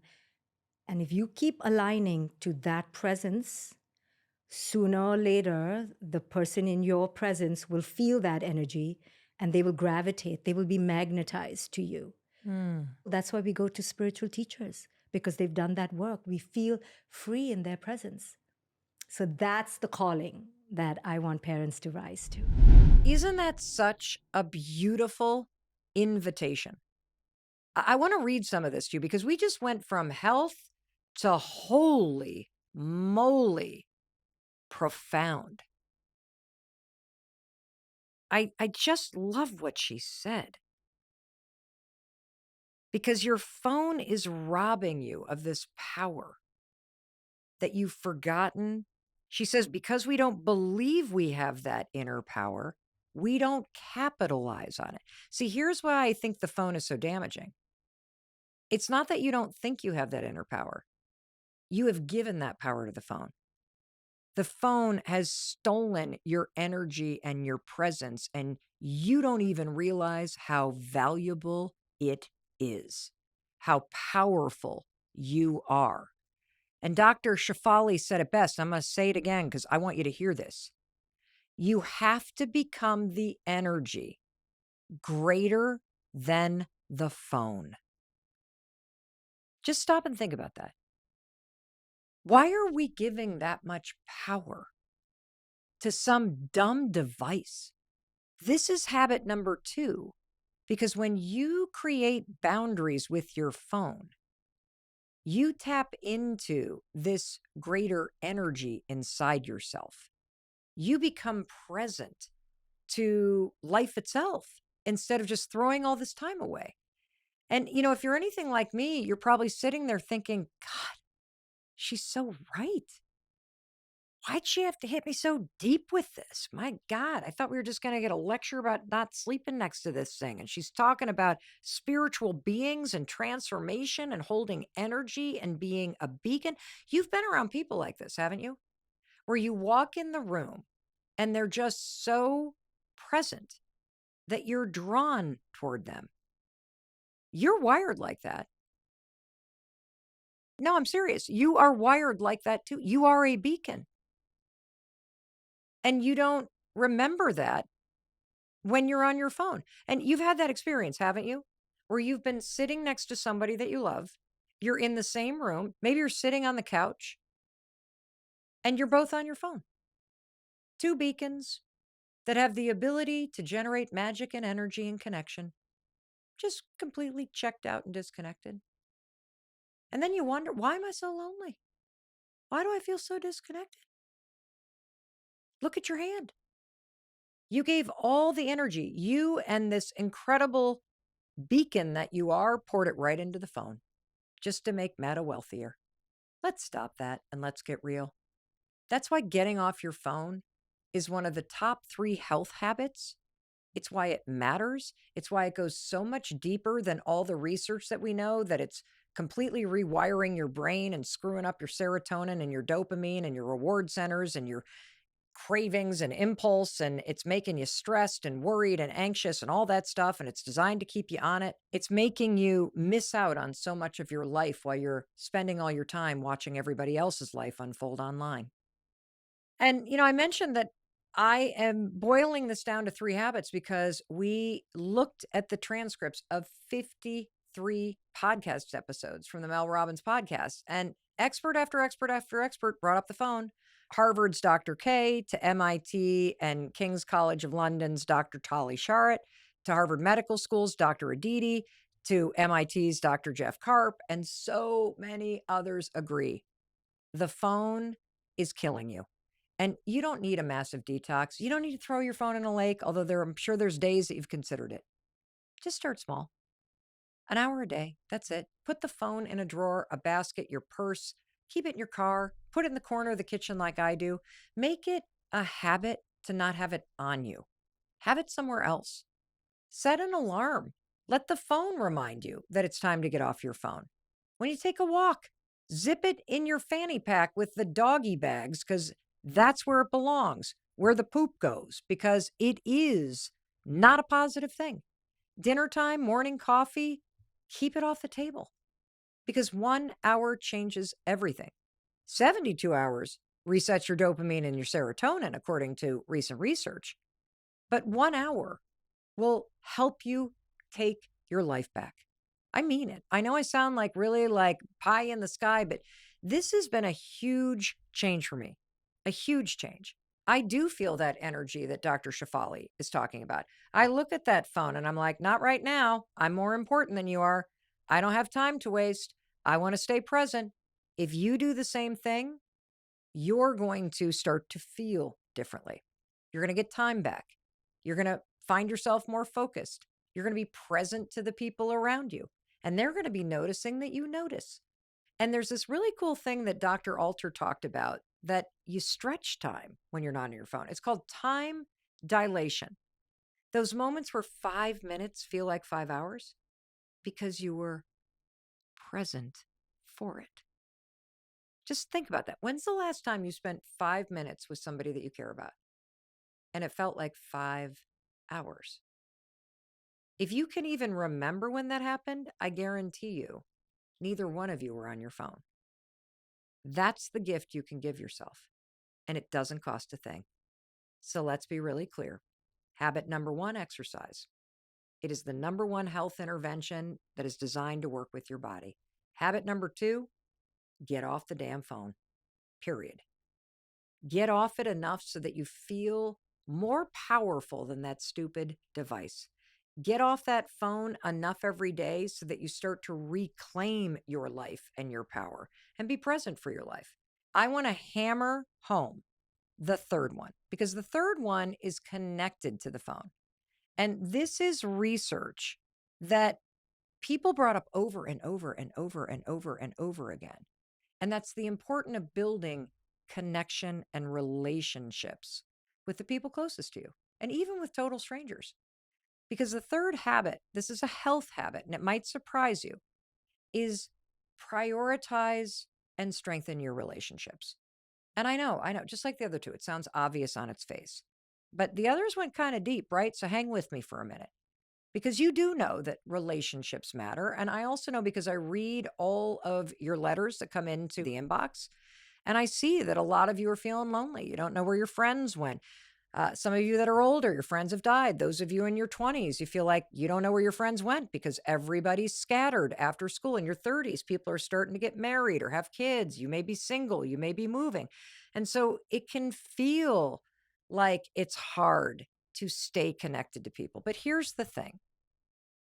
And if you keep aligning to that presence, sooner or later, the person in your presence will feel that energy and they will gravitate. They will be magnetized to you. That's why we go to spiritual teachers, because they've done that work. We feel free in their presence. So that's the calling that I want parents to rise to. Isn't that such a beautiful invitation? I want to read some of this to you because we just went from health to holy moly profound. I just love what she said. Because your phone is robbing you of this power that you've forgotten. She says, because we don't believe we have that inner power, we don't capitalize on it. See, here's why I think the phone is so damaging. It's not that you don't think you have that inner power. You have given that power to the phone. The phone has stolen your energy and your presence, and you don't even realize how valuable it is, how powerful you are. And Dr. Shefali said it best. I'm going to say it again because I want you to hear this. You have to become the energy greater than the phone. Just stop and think about that. Why are we giving that much power to some dumb device? This is habit number 2 Because when you create boundaries with your phone, you tap into this greater energy inside yourself. You become present to life itself instead of just throwing all this time away. And, if you're anything like me, you're probably sitting there thinking, God, she's so right. Why'd she have to hit me so deep with this? My God, I thought we were just going to get a lecture about not sleeping next to this thing. And she's talking about spiritual beings and transformation and holding energy and being a beacon. You've been around people like this, haven't you? Where you walk in the room and they're just so present that you're drawn toward them. You're wired like that. No, I'm serious. You are wired like that too. You are a beacon. And you don't remember that when you're on your phone. And you've had that experience, haven't you? Where you've been sitting next to somebody that you love. You're in the same room. Maybe you're sitting on the couch and you're both on your phone. Two beacons that have the ability to generate magic and energy and connection, just completely checked out and disconnected. And then you wonder, why am I so lonely? Why do I feel so disconnected? Look at your hand. You gave all the energy. You and this incredible beacon that you are poured it right into the phone just to make Meta wealthier. Let's stop that and let's get real. That's why getting off your phone is one of the top 3 health habits. It's why it matters. It's why it goes so much deeper than all the research that we know, that it's completely rewiring your brain and screwing up your serotonin and your dopamine and your reward centers and your cravings and impulse, and it's making you stressed and worried and anxious and all that stuff, and it's designed to keep you on it. It's making you miss out on so much of your life while you're spending all your time watching everybody else's life unfold online. And, I mentioned that I am boiling this down to 3 habits because we looked at the transcripts of 53 podcast episodes from the Mel Robbins podcast, and expert after expert after expert brought up the phone. Harvard's Dr. K to MIT and King's College of London's Dr. Tali Sharot to Harvard Medical School's Dr. Aditi to MIT's Dr. Jeff Karp, and so many others agree. The phone is killing you. And you don't need a massive detox. You don't need to throw your phone in a lake, although I'm sure there's days that you've considered it. Just start small. An hour a day. That's it. Put the phone in a drawer, a basket, your purse. Keep it in your car. Put it in the corner of the kitchen like I do. Make it a habit to not have it on you. Have it somewhere else. Set an alarm. Let the phone remind you that it's time to get off your phone. When you take a walk, zip it in your fanny pack with the doggy bags, because that's where it belongs, where the poop goes, because it is not a positive thing. Dinner time, morning coffee, keep it off the table, because 1 hour changes everything. 72 hours resets your dopamine and your serotonin, according to recent research. But 1 hour will help you take your life back. I mean it. I know I sound like really like pie in the sky, but this has been a huge change for me. A huge change. I do feel that energy that Dr. Shefali is talking about. I look at that phone and I'm like, not right now. I'm more important than you are. I don't have time to waste. I want to stay present. If you do the same thing, you're going to start to feel differently. You're going to get time back. You're going to find yourself more focused. You're going to be present to the people around you. And they're going to be noticing that you notice. And there's this really cool thing that Dr. Alter talked about, that you stretch time when you're not on your phone. It's called time dilation. Those moments where 5 minutes feel like 5 hours because you were present for it. Just think about that. When's the last time you spent 5 minutes with somebody that you care about and it felt like 5 hours? If you can even remember when that happened, I guarantee you, neither one of you were on your phone. That's the gift you can give yourself, and it doesn't cost a thing. So let's be really clear. Habit number 1, exercise. It is the number 1 health intervention that is designed to work with your body. Habit number 2, get off the damn phone, period. Get off it enough so that you feel more powerful than that stupid device. Get off that phone enough every day so that you start to reclaim your life and your power and be present for your life. I want to hammer home the third one because the third one is connected to the phone. And this is research that people brought up over and over and over and over and over again. And that's the importance of building connection and relationships with the people closest to you and even with total strangers. Because the third habit, this is a health habit, and it might surprise you, is prioritize and strengthen your relationships. And I know, just like the other two, it sounds obvious on its face. But the others went kind of deep, right? So hang with me for a minute. Because you do know that relationships matter. And I also know because I read all of your letters that come into the inbox, and I see that a lot of you are feeling lonely. You don't know where your friends went. Some of you that are older, your friends have died. Those of you in your 20s, you feel like you don't know where your friends went because everybody's scattered after school. In your 30s, people are starting to get married or have kids. You may be single, you may be moving. And so it can feel like it's hard to stay connected to people. But here's the thing.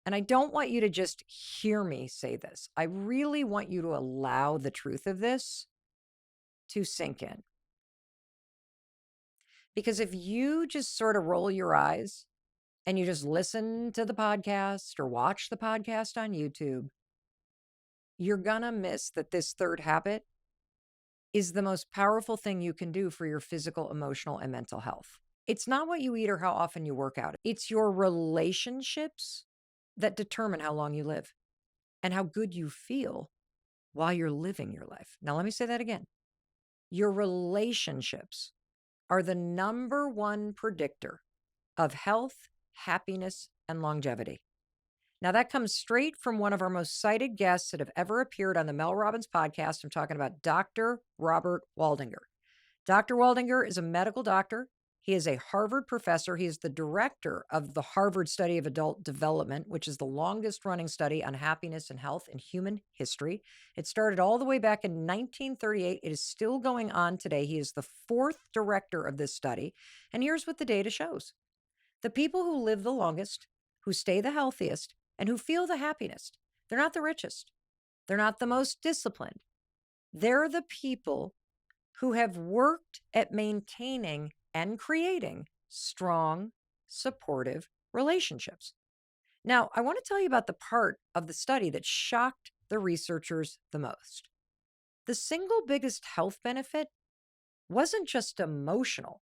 And I don't want you to just hear me say this. I really want you to allow the truth of this to sink in. Because if you just sort of roll your eyes and you just listen to the podcast or watch the podcast on YouTube, you're going to miss that this third habit is the most powerful thing you can do for your physical, emotional, and mental health. It's not what you eat or how often you work out. It's your relationships that determine how long you live and how good you feel while you're living your life. Now, let me say that again. Your relationships are the number one predictor of health, happiness, and longevity. Now, that comes straight from one of our most cited guests that have ever appeared on the Mel Robbins podcast. I'm talking about Dr. Robert Waldinger. Dr. Waldinger is a medical doctor. He is a Harvard professor. He is the director of the Harvard Study of Adult Development, which is the longest running study on happiness and health in human history. It started all the way back in 1938. It is still going on today. He is the fourth director of this study. And here's what the data shows. The people who live the longest, who stay the healthiest, and who feel the happiest, they're not the richest. They're not the most disciplined. They're the people who have worked at maintaining and creating strong, supportive relationships. Now, I want to tell you about the part of the study that shocked the researchers the most. The single biggest health benefit wasn't just emotional.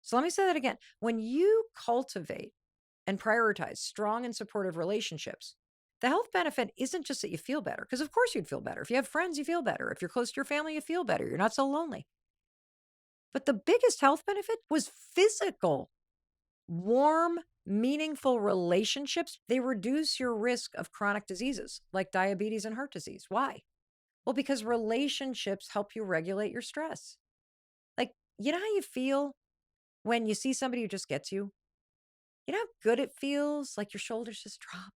So let me say that again. When you cultivate and prioritize strong and supportive relationships, the health benefit isn't just that you feel better, because of course you'd feel better. If you have friends, you feel better. If you're close to your family, you feel better. You're not so lonely. But the biggest health benefit was physical. Warm, meaningful relationships, they reduce your risk of chronic diseases like diabetes and heart disease. Why? Well, because relationships help you regulate your stress. Like, you know how you feel when you see somebody who just gets you? You know how good it feels? Like your shoulders just drop.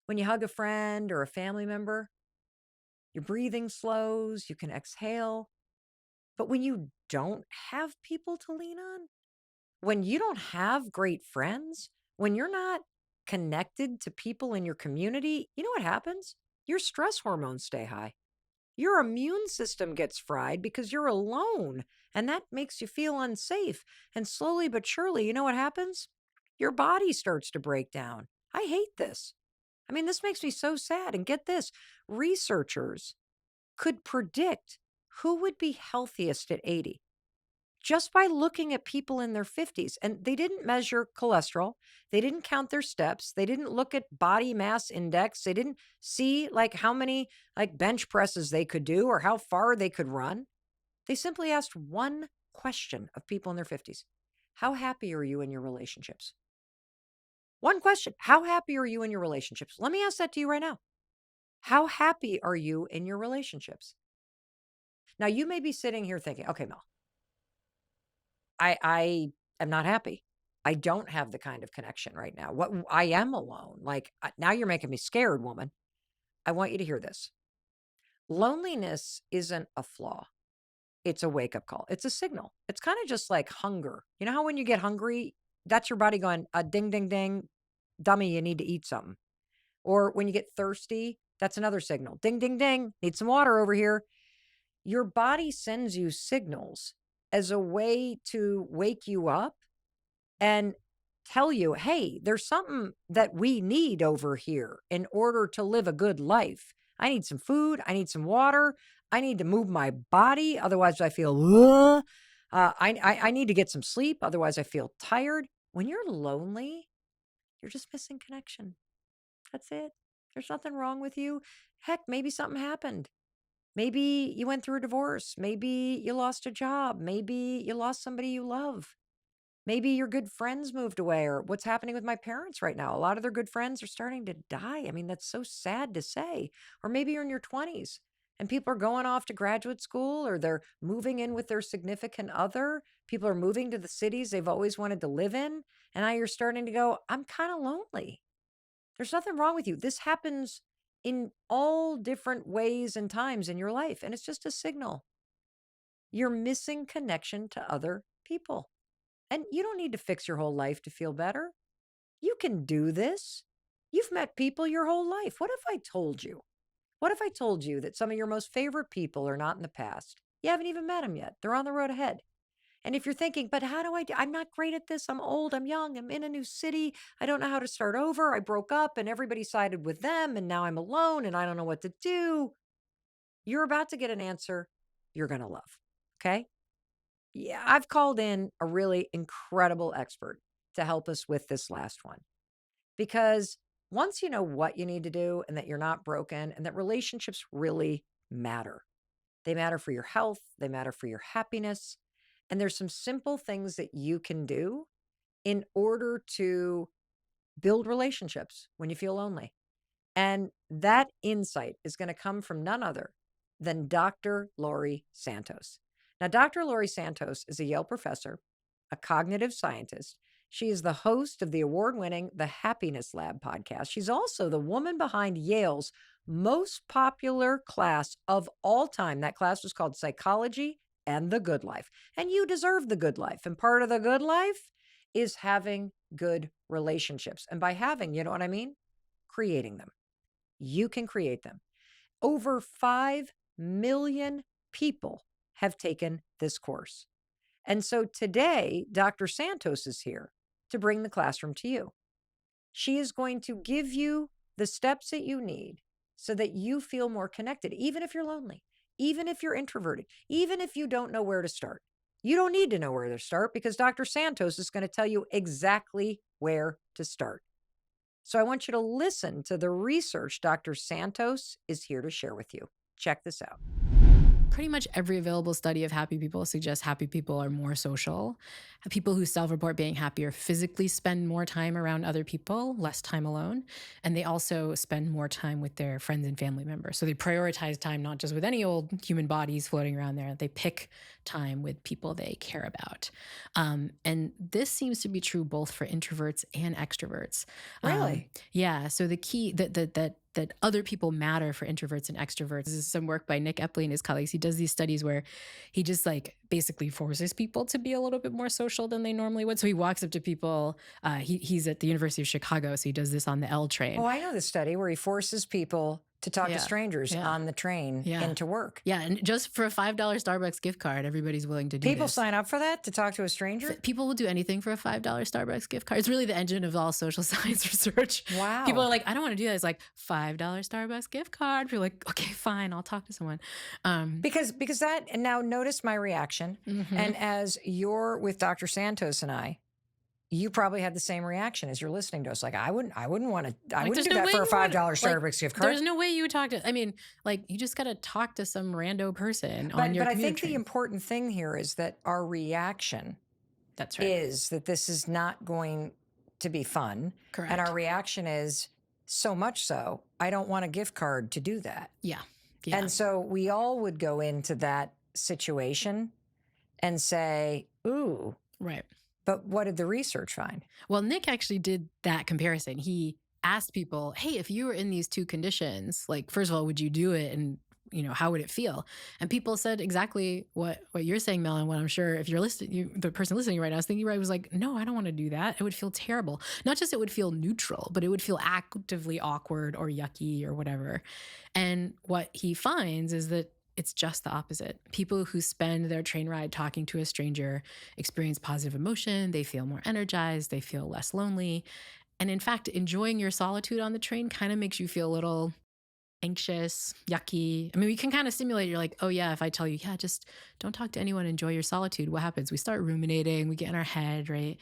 When you hug a friend or a family member, your breathing slows, you can exhale. But when you don't have people to lean on, when you don't have great friends, when you're not connected to people in your community, you know what happens? Your stress hormones stay high. Your immune system gets fried because you're alone, and that makes you feel unsafe. And slowly but surely, you know what happens? Your body starts to break down. I hate this. I mean, this makes me so sad. And get this, researchers could predict who would be healthiest at 80 just by looking at people in their 50s. And they didn't measure cholesterol. They didn't count their steps. They didn't look at body mass index. They didn't see like how many like bench presses they could do or how far they could run. They simply asked one question of people in their 50s. How happy are you in your relationships? One question. How happy are you in your relationships? Let me ask that to you right now. How happy are you in your relationships? Now, you may be sitting here thinking, okay, Mel, I am not happy. I don't have the kind of connection right now. What I am alone. Like now you're making me scared, woman. I want you to hear this. Loneliness isn't a flaw. It's a wake-up call. It's a signal. It's kind of just like hunger. You know how when you get hungry, that's your body going, ding, ding, ding. dummy, you need to eat something. Or when you get thirsty, that's another signal. Ding, ding, ding, need some water over here. Your body sends you signals as a way to wake you up and tell you, hey, there's something that we need over here in order to live a good life. I need some food. I need some water. I need to move my body. Otherwise, I feel, I need to get some sleep. Otherwise, I feel tired. When you're lonely, you're just missing connection. That's it. There's nothing wrong with you. Heck, maybe something happened. Maybe you went through a divorce. Maybe you lost a job. Maybe you lost somebody you love. Maybe your good friends moved away, or what's happening with my parents right now. A lot of their good friends are starting to die. I mean, that's so sad to say. Or maybe you're in your 20s and people are going off to graduate school, or they're moving in with their significant other. People are moving to the cities they've always wanted to live in. And now you're starting to go, I'm kind of lonely. There's nothing wrong with you. This happens in all different ways and times in your life. And it's just a signal. You're missing connection to other people. And you don't need to fix your whole life to feel better. You can do this. You've met people your whole life. What if I told you? What if I told you that some of your most favorite people are not in the past? You haven't even met them yet. They're on the road ahead. And if you're thinking, but how do I do? I'm not great at this. I'm old. I'm young. I'm in a new city. I don't know how to start over. I broke up and everybody sided with them. And now I'm alone and I don't know what to do. You're about to get an answer you're going to love. Okay. Yeah. I've called in a really incredible expert to help us with this last one, because once you know what you need to do and that you're not broken and that relationships really matter, they matter for your health, they matter for your happiness. And there's some simple things that you can do in order to build relationships when you feel lonely. And that insight is going to come from none other than Dr. Laurie Santos. Now, Dr. Laurie Santos is a Yale professor, a cognitive scientist. She is the host of the award-winning The Happiness Lab podcast. She's also the woman behind Yale's most popular class of all time. That class was called Psychology and the Good Life. And you deserve the good life. And part of the good life is having good relationships. And by having, you know what I mean? Creating them. You can create them. Over 5 million people have taken this course. And so today, Dr. Santos is here to bring the classroom to you. She is going to give you the steps that you need so that you feel more connected, even if you're lonely, even if you're introverted, even if you don't know where to start. You don't need to know where to start because Dr. Santos is going to tell you exactly where to start. So I want you to listen to the research Dr. Santos is here to share with you. Check this out. Pretty much every available study of happy people suggests happy people are more social. People who self-report being happier physically spend more time around other people, less time alone. And they also spend more time with their friends and family members. So they prioritize time not just with any old human bodies floating around there. They pick time with people they care about. And this seems to be true both for introverts and extroverts. Really? Yeah. So the key that other people matter for introverts and extroverts. This is some work by Nick Epley and his colleagues. He does these studies where he just like basically forces people to be a little bit more social than they normally would. So he walks up to people. He's at the University of Chicago, so he does this on the L train. Oh, I know this study where he forces people to talk to strangers on the train into work. Yeah, and just for a $5 Starbucks gift card, everybody's willing to do People this. sign up for that, to talk to a stranger? People will do anything for a $5 Starbucks gift card. It's really the engine of all social science research. Wow. People are like, I don't want to do that. It's like $5 Starbucks gift card. You're like, okay, fine, I'll talk to someone. Because that, and now notice my reaction. And as you're with Dr. Santos and I, you probably had the same reaction as you're listening to us. Like, I wouldn't want to, I wouldn't do that for a $5 Starbucks gift card. There's no way you would talk to, I mean, like, you just got to talk to some rando person on your But I commuter think the train. important thing here is that our reaction That's right. is that this is not going to be fun. Correct. And our reaction is so much so, I don't want a gift card to do that. Yeah. And so we all would go into that situation and say, ooh. Right. But what did the research find? Well, Nick actually did that comparison. He asked people, hey, if you were in these two conditions, like, first of all, would you do it? And how would it feel? And people said exactly what you're saying, Mel, and what I'm sure if you're listening, the person listening right now is thinking, right, was like, no, I don't want to do that. It would feel terrible. Not just it would feel neutral, but it would feel actively awkward or yucky or whatever. And what he finds is that it's just the opposite. People who spend their train ride talking to a stranger experience positive emotion. They feel more energized. They feel less lonely. And in fact, enjoying your solitude on the train kind of makes you feel a little anxious, yucky. I mean, we can kind of simulate. You're like, oh yeah, if I tell you, yeah, just don't talk to anyone, enjoy your solitude. What happens? We start ruminating, we get in our head, right?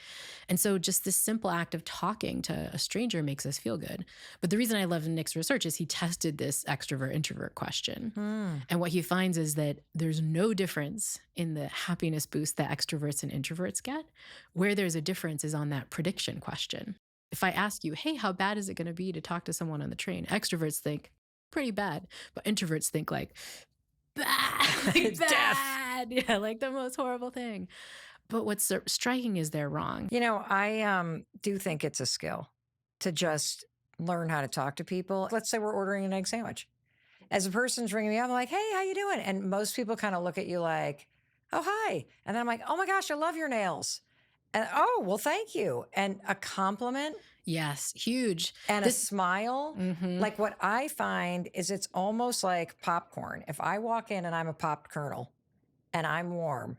And so just this simple act of talking to a stranger makes us feel good. But the reason I love Nick's research is he tested this extrovert introvert question. And what he finds is that there's no difference in the happiness boost that extroverts and introverts get. Where there's a difference is on that prediction question. If I ask you, hey, how bad is it going to be to talk to someone on the train? Extroverts think, pretty bad. But introverts think like, bad, like bad. Yeah, like the most horrible thing. But what's striking is they're wrong. I do think it's a skill to just learn how to talk to people. Let's say we're ordering an egg sandwich. As a person's ringing me up, I'm like, hey, how you doing? And most people kind of look at you like, oh, hi. And then I'm like, oh my gosh, I love your nails. And oh, well, thank you. And a compliment. Yes, huge. And a smile. Like what I find is it's almost like popcorn. If I walk in and I'm a popped kernel and I'm warm,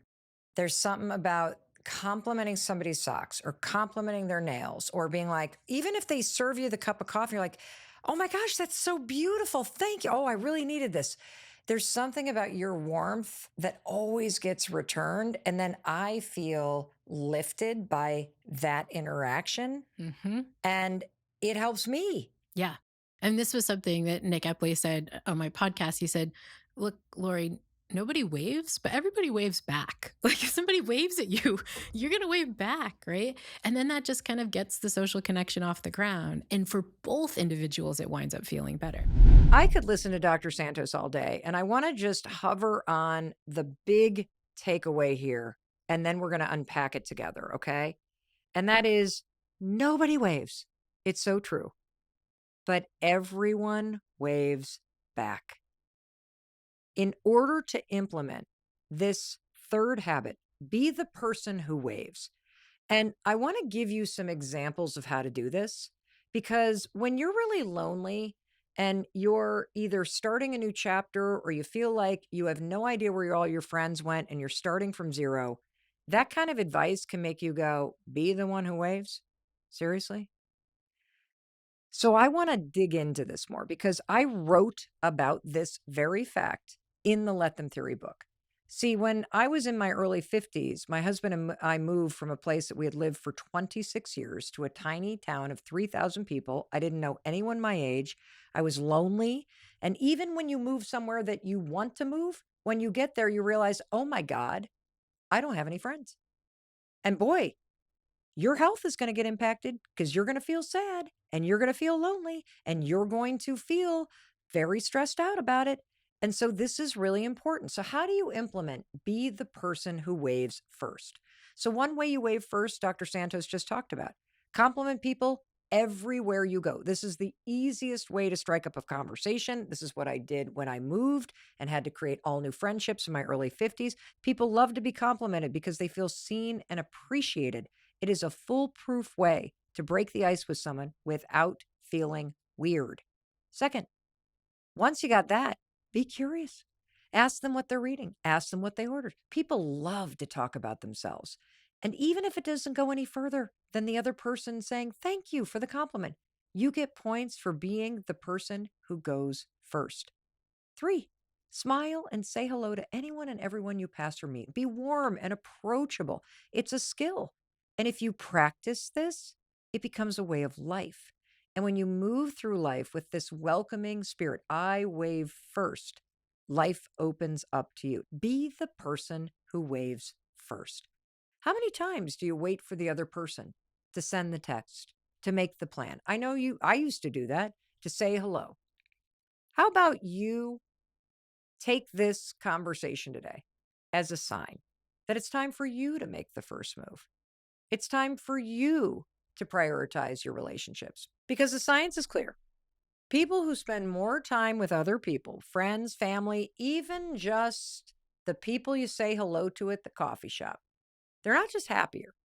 there's something about complimenting somebody's socks or complimenting their nails or being like, even if they serve you the cup of coffee, you're like, oh my gosh, that's so beautiful. Thank you. Oh, I really needed this. There's something about your warmth that always gets returned. And then I feel lifted by that interaction. And it helps me. Yeah. And this was something that Nick Epley said on my podcast. He said, look, Lori, nobody waves, but everybody waves back. Like if somebody waves at you, you're going to wave back, right? And then that just kind of gets the social connection off the ground. And for both individuals, it winds up feeling better. I could listen to Dr. Santos all day, and I want to just hover on the big takeaway here, and then we're going to unpack it together, okay? And that is nobody waves. It's so true. But everyone waves back. In order to implement this third habit, be the person who waves. And I want to give you some examples of how to do this, because when you're really lonely and you're either starting a new chapter or you feel like you have no idea where all your friends went and you're starting from zero, that kind of advice can make you go, be the one who waves? Seriously? So I want to dig into this more because I wrote about this very fact in the Let Them Theory book. See, when I was in my early 50s, my husband and I moved from a place that we had lived for 26 years to a tiny town of 3,000 people. I didn't know anyone my age. I was lonely. And even when you move somewhere that you want to move, when you get there, you realize, oh my God, I don't have any friends. And boy, your health is going to get impacted because you're going to feel sad and you're going to feel lonely and you're going to feel very stressed out about it. And so this is really important. So how do you implement be the person who waves first? So one way you wave first, Dr. Santos just talked about, compliment people everywhere you go. This is the easiest way to strike up a conversation. This is what I did when I moved and had to create all new friendships in my early 50s. People love to be complimented because they feel seen and appreciated. It is a foolproof way to break the ice with someone without feeling weird. Second, once you got that, be curious. Ask them what they're reading. Ask them what they ordered. People love to talk about themselves. And even if it doesn't go any further than the other person saying, thank you for the compliment, you get points for being the person who goes first. 3, smile and say hello to anyone and everyone you pass or meet. Be warm and approachable. It's a skill. And if you practice this, it becomes a way of life. And when you move through life with this welcoming spirit, I wave first, life opens up to you. Be the person who waves first. How many times do you wait for the other person to send the text, to make the plan? I know I used to do that, to say hello. How about you take this conversation today as a sign that it's time for you to make the first move? It's time for you to prioritize your relationships because the science is clear. People who spend more time with other people, friends, family, even just the people you say hello to at the coffee shop, they're not just happier,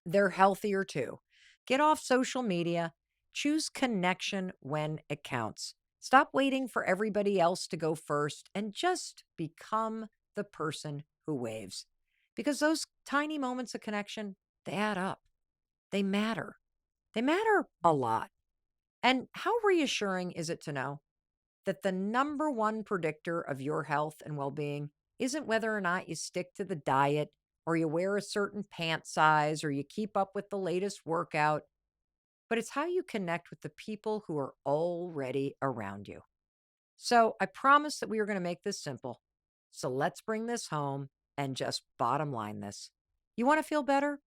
they're healthier too. Get off social media, choose connection when it counts. Stop waiting for everybody else to go first and just become the person who waves. Because those tiny moments of connection, they add up. They matter. They matter a lot. And how reassuring is it to know that the number one predictor of your health and well being isn't whether or not you stick to the diet or you wear a certain pant size or you keep up with the latest workout, but it's how you connect with the people who are already around you. So I promise that we are going to make this simple. So let's bring this home and just bottom line this. You want to feel better?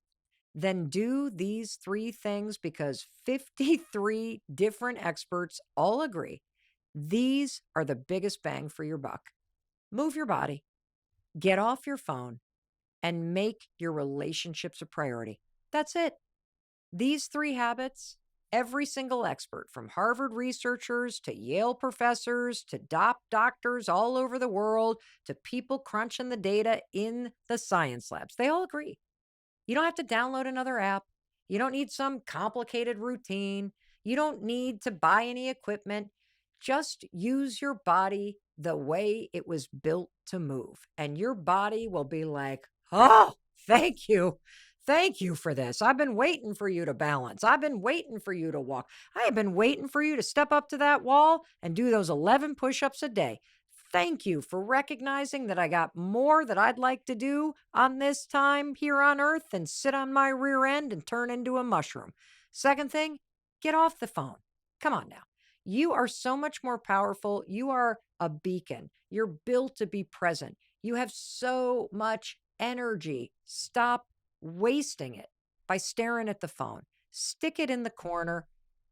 Then do these three things because 53 different experts all agree these are the biggest bang for your buck. Move your body, get off your phone, and make your relationships a priority. That's it. These three habits, every single expert from Harvard researchers to Yale professors to doctors all over the world to people crunching the data in the science labs, they all agree. You don't have to download another app. You don't need some complicated routine. You don't need to buy any equipment. Just use your body the way it was built to move. And your body will be like, oh, thank you. Thank you for this. I've been waiting for you to balance. I've been waiting for you to walk. I have been waiting for you to step up to that wall and do those 11 push-ups a day. Thank you for recognizing that I got more that I'd like to do on this time here on earth than sit on my rear end and turn into a mushroom. Second thing, get off the phone. Come on now. You are so much more powerful. You are a beacon. You're built to be present. You have so much energy. Stop wasting it by staring at the phone. Stick it in the corner,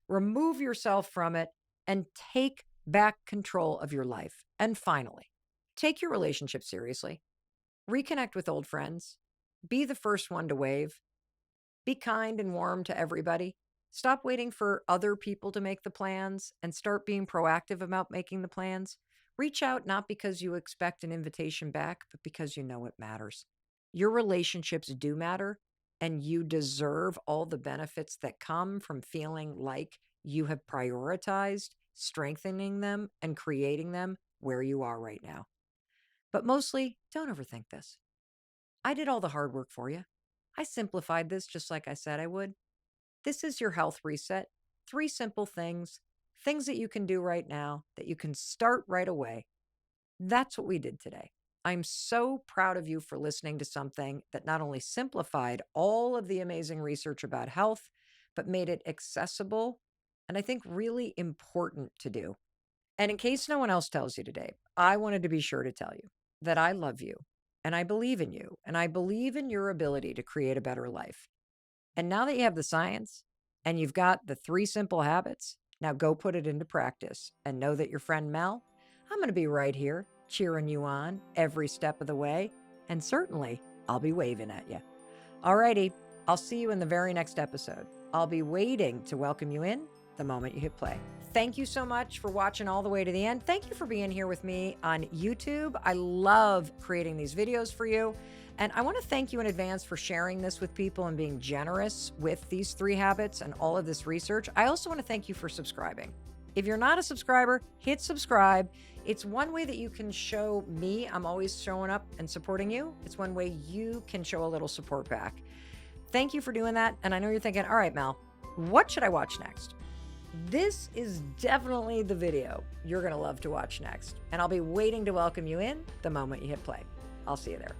remove yourself from it, and take back control of your life. And finally, take your relationship seriously. Reconnect with old friends. Be the first one to wave. Be kind and warm to everybody. Stop waiting for other people to make the plans and start being proactive about making the plans. Reach out not because you expect an invitation back, but because you know it matters. Your relationships do matter, and you deserve all the benefits that come from feeling like you have prioritized strengthening them and creating them where you are right now. But mostly, don't overthink this. I did all the hard work for you. I simplified this just like I said I would. This is your health reset. 3 simple things that you can do right now, that you can start right away. That's what we did today. I'm so proud of you for listening to something that not only simplified all of the amazing research about health, but made it accessible and I think really important to do. And in case no one else tells you today, I wanted to be sure to tell you that I love you and I believe in you and I believe in your ability to create a better life. And now that you have the science and you've got the 3 simple habits, now go put it into practice and know that your friend Mel, I'm going to be right here cheering you on every step of the way. And certainly I'll be waving at you. Alrighty, I'll see you in the very next episode. I'll be waiting to welcome you in the moment you hit play. Thank you so much for watching all the way to the end. Thank you for being here with me on YouTube. I love creating these videos for you. And I want to thank you in advance for sharing this with people and being generous with these 3 habits and all of this research. I also want to thank you for subscribing. If you're not a subscriber, hit subscribe. It's one way that you can show me I'm always showing up and supporting you. It's one way you can show a little support back. Thank you for doing that. And I know you're thinking, all right, Mel, what should I watch next? This is definitely the video you're going to love to watch next. And I'll be waiting to welcome you in the moment you hit play. I'll see you there.